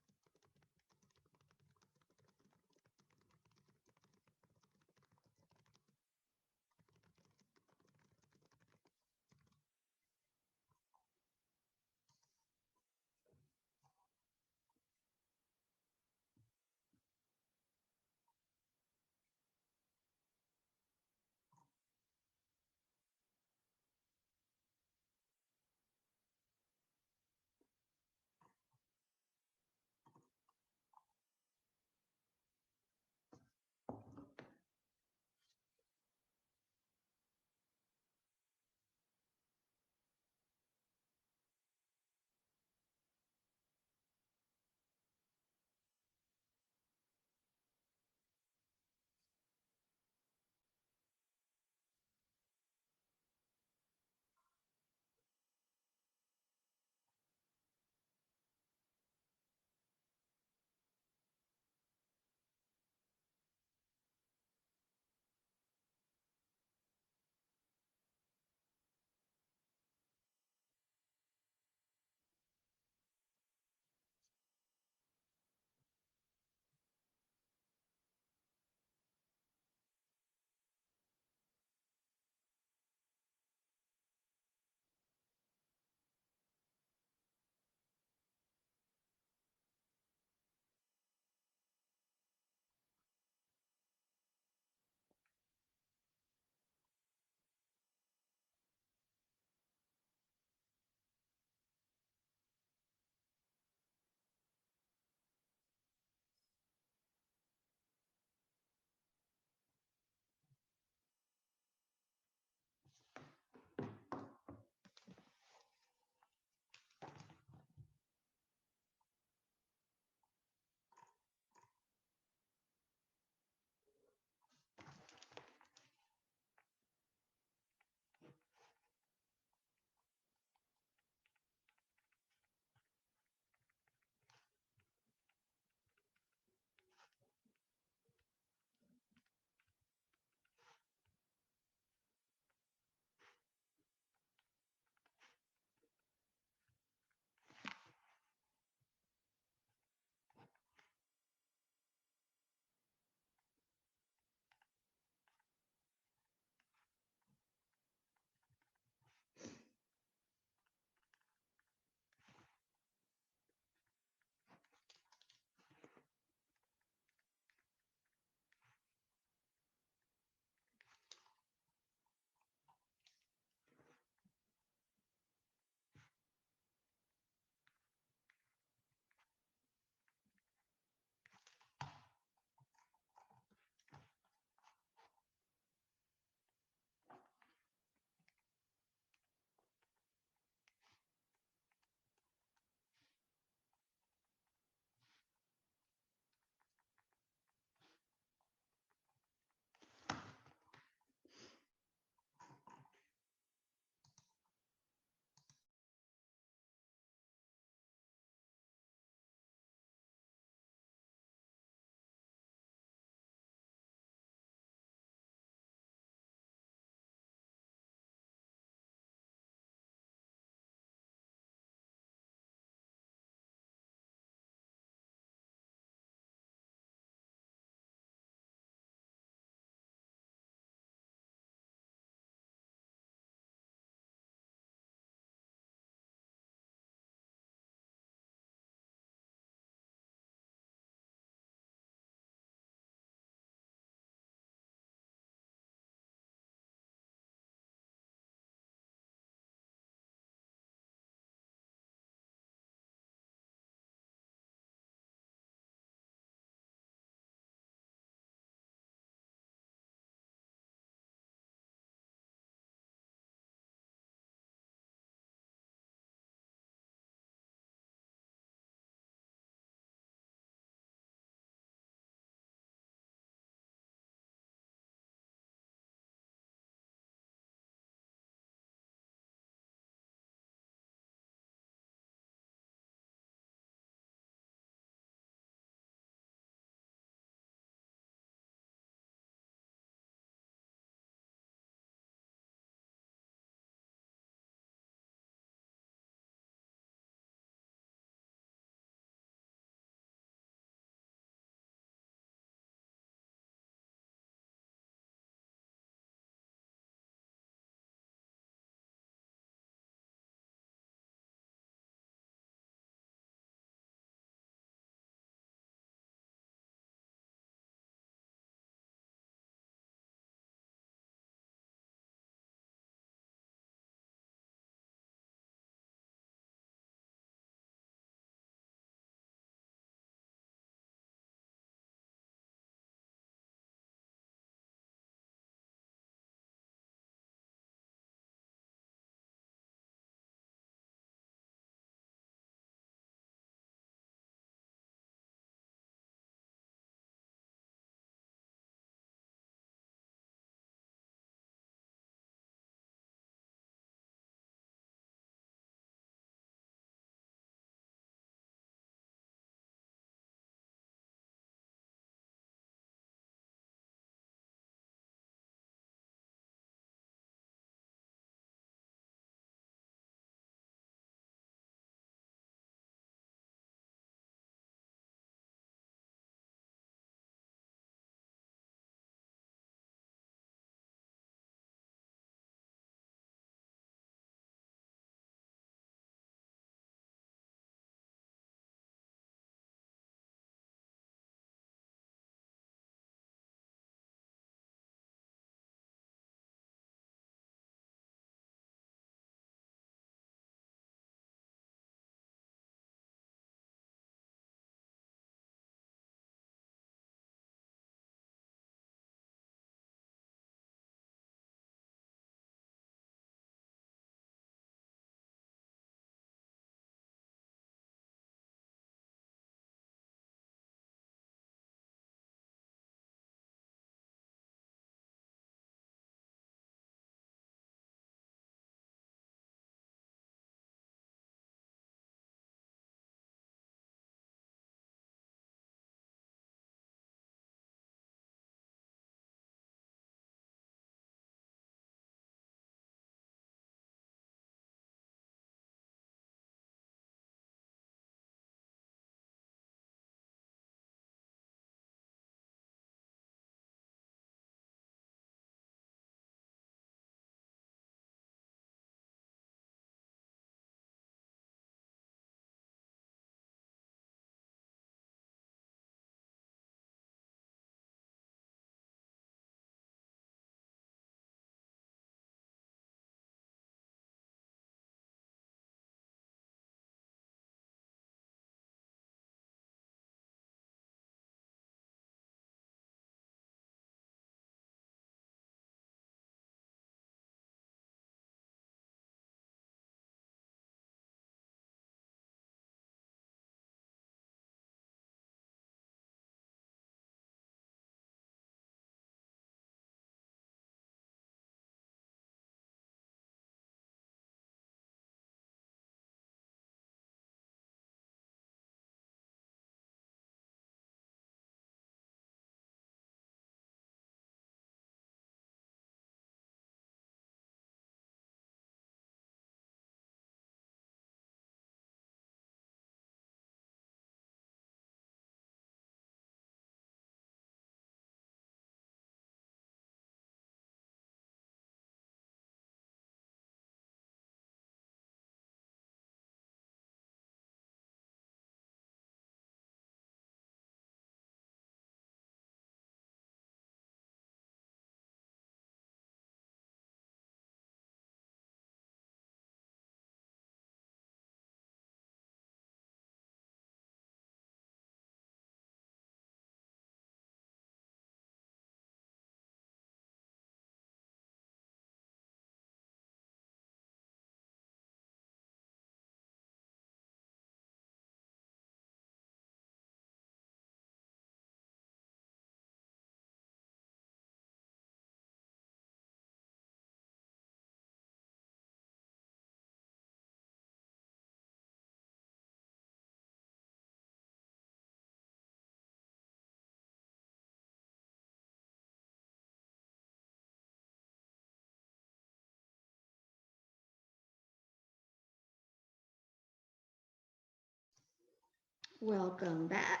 Welcome back.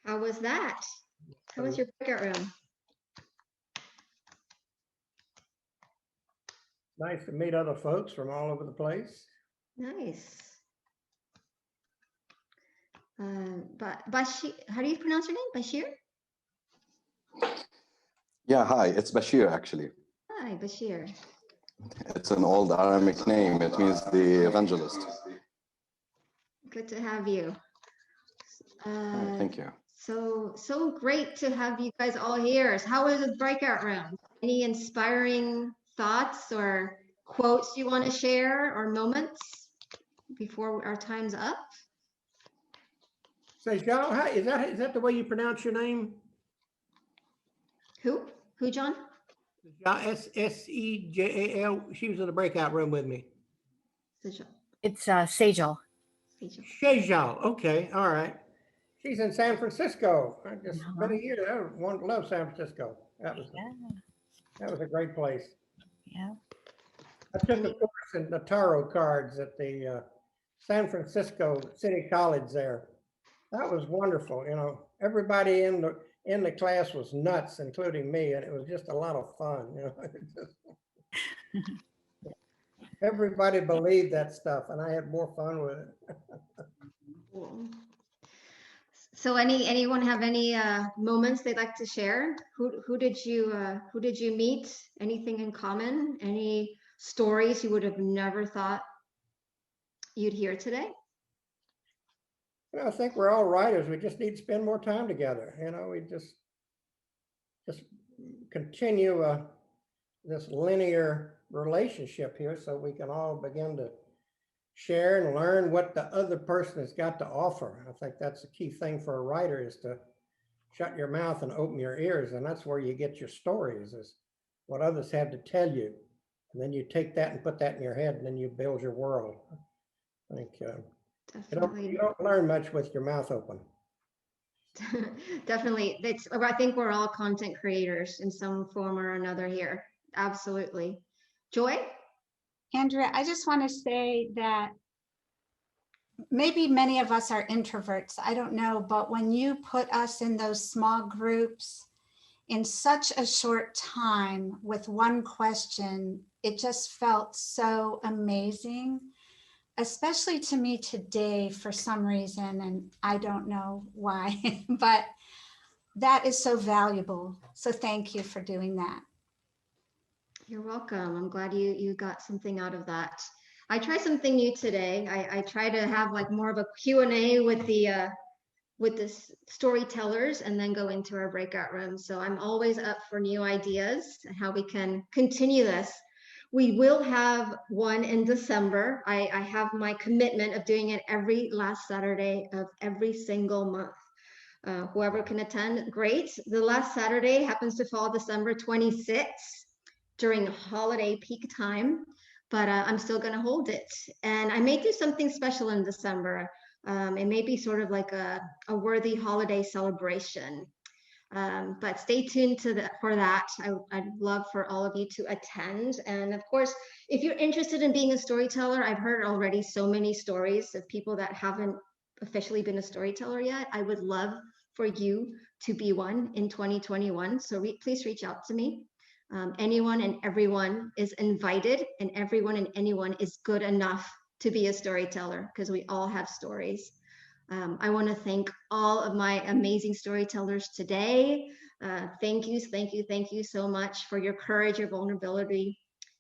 How was that? How was your breakout room? Nice to meet other folks from all over the place. Nice. But Bashir, how do you pronounce your name? Bashir? Yeah, hi, it's Bashir actually. Hi, Bashir. It's an old Aramic name. It means the evangelist. Good to have you. Thank you. So great to have you guys all here. How was the breakout room? Any inspiring thoughts or quotes you want to share or moments before our time's up? Sejal, hi, is that the way you pronounce your name? Who, John? S-E-J-A-L. She was in the breakout room with me. Sejal. It's Sejal. Sejal. Okay, all right. She's in San Francisco. I just been a year. I love San Francisco. That was a great place. Yeah. I took a course in the tarot cards at the San Francisco City College there. That was wonderful. You know, everybody in the class was nuts, including me, and it was just a lot of fun. You know, everybody believed that stuff, and I had more fun with it. So anyone have any moments they'd like to share? Who did you meet? Anything in common? Any stories you would have never thought you'd hear today? Well, I think we're all writers. We just need to spend more time together. You know, we just continue this linear relationship here, so we can all begin to share and learn what the other person has got to offer. I think that's the key thing for a writer, is to shut your mouth and open your ears. And that's where you get your stories, is what others have to tell you. And then you take that and put that in your head, and then you build your world. I think you don't learn much with your mouth open. Definitely. I think we're all content creators in some form or another here. Absolutely. Joy? Andrea, I just want to say that maybe many of us are introverts, I don't know, but when you put us in those small groups in such a short time with one question, it just felt so amazing, especially to me today for some reason, and I don't know why, but that is so valuable. So thank you for doing that. You're welcome. I'm glad you got something out of that. I tried something new today. I try to have like more of a Q&A with the storytellers, and then go into our breakout room. So I'm always up for new ideas and how we can continue this. We will have one in December. I have my commitment of doing it every last Saturday of every single month. Whoever can attend, great. The last Saturday happens to fall December 26th. During holiday peak time, but I'm still going to hold it. And I may do something special in December. It may be sort of like a worthy holiday celebration. But stay tuned for that. I'd love for all of you to attend. And of course, if you're interested in being a storyteller, I've heard already so many stories of people that haven't officially been a storyteller yet. I would love for you to be one in 2021. So please reach out to me. Anyone and everyone is invited, and everyone and anyone is good enough to be a storyteller, because we all have stories. I want to thank all of my amazing storytellers today. Thank you so much for your courage, your vulnerability,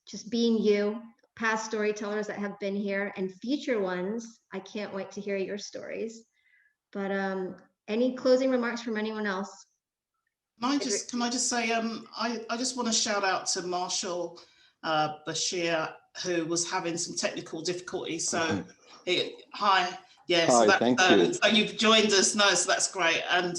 just being you. Past storytellers that have been here and future ones, I can't wait to hear your stories. But any closing remarks from anyone else? Can I just say, I just want to shout out to Marshall Bashir, who was having some technical difficulties. So, hi. Yeah, hi, so thank you. So you've joined us. No, so that's great. And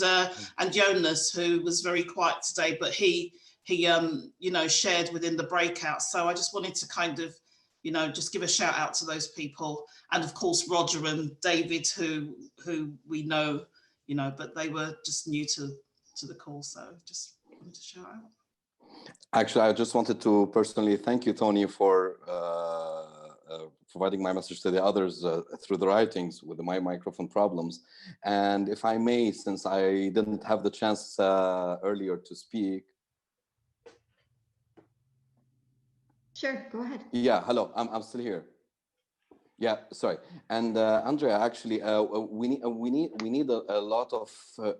Jonas, who was very quiet today, but he shared within the breakout. So I just wanted to kind of you know, just give a shout out to those people. And of course, Roger and David, who we know, you know, but they were just new to the call. So just wanted to shout out. Actually, I just wanted to personally thank you, Toni, for providing my message to the others through the writings with my microphone problems. And if I may, since I didn't have the chance earlier to speak. Sure, go ahead. Yeah, hello, I'm still here. Yeah, sorry. And Andrea, actually, we need a lot of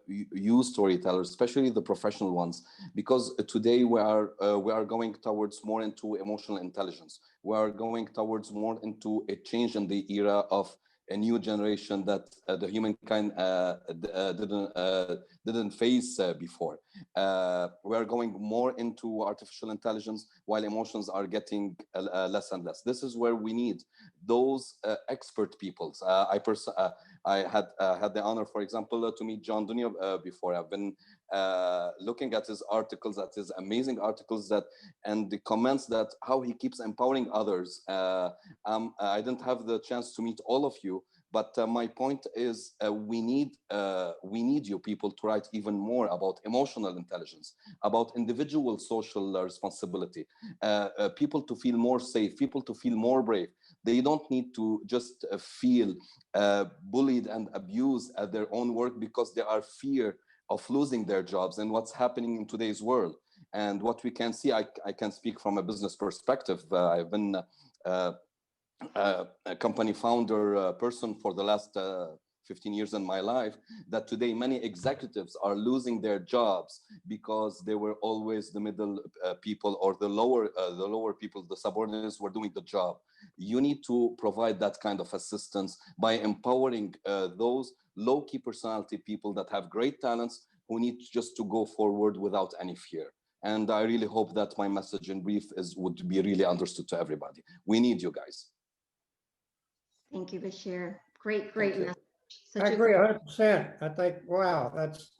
you storytellers, especially the professional ones, because today we are going towards more into emotional intelligence. We are going towards more into a change in the era of a new generation that the humankind didn't face before. We are going more into artificial intelligence, while emotions are getting less and less. This is where we need those expert peoples. I had the honor, for example, to meet John Dunia before. I've been looking at his articles, at his amazing articles, and the comments that how he keeps empowering others. I didn't have the chance to meet all of you, but my point is we need you people to write even more about emotional intelligence, about individual social responsibility, people to feel more safe, people to feel more brave. They don't need to just feel bullied and abused at their own work because they are fear of losing their jobs and what's happening in today's world. And what we can see, I can speak from a business perspective. I've been a company founder person for the last 15 years in my life, that today many executives are losing their jobs because they were always the middle people or the lower people, the subordinates were doing the job. You need to provide that kind of assistance by empowering those low-key personality people that have great talents who need just to go forward without any fear. And I really hope that my message in brief would be really understood to everybody. We need you guys. Thank you, Bashir. Great message. I agree 100%. I think, wow, that's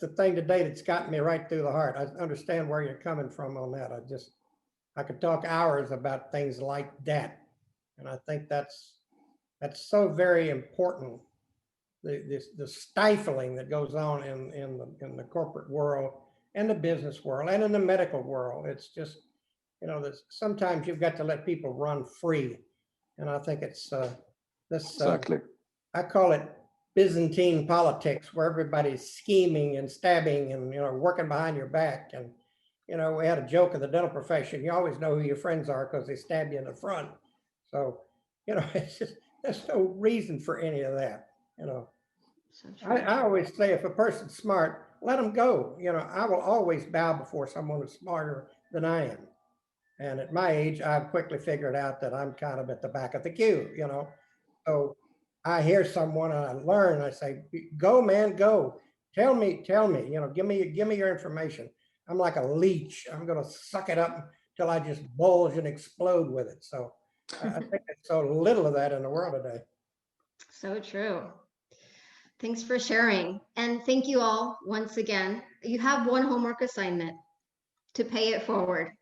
the thing today that's gotten me right through the heart. I understand where you're coming from on that. I could talk hours about things like that. And I think that's so very important. The stifling that goes on in the corporate world and the business world and in the medical world. It's just, you know, sometimes you've got to let people run free. And I think it's exactly. I call it Byzantine politics, where everybody's scheming and stabbing and, you know, working behind your back. And, you know, we had a joke in the dental profession. You always know who your friends are because they stab you in the front. So, you know, it's just, there's no reason for any of that, you know. I always say if a person's smart, let them go. You know, I will always bow before someone who's smarter than I am. And at my age, I've quickly figured out that I'm kind of at the back of the queue, you know. So I hear someone and I learn, I say, go, man, go. Tell me, you know, give me your information. I'm like a leech. I'm going to suck it up until I just bulge and explode with it. So I think there's so little of that in the world today. So true. Thanks for sharing. And thank you all once again. You have one homework assignment to pay it forward.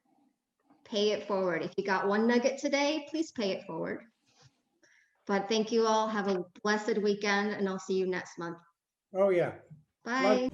Pay it forward. If you got one nugget today, please pay it forward. But thank you all. Have a blessed weekend, and I'll see you next month. Oh, yeah. Bye.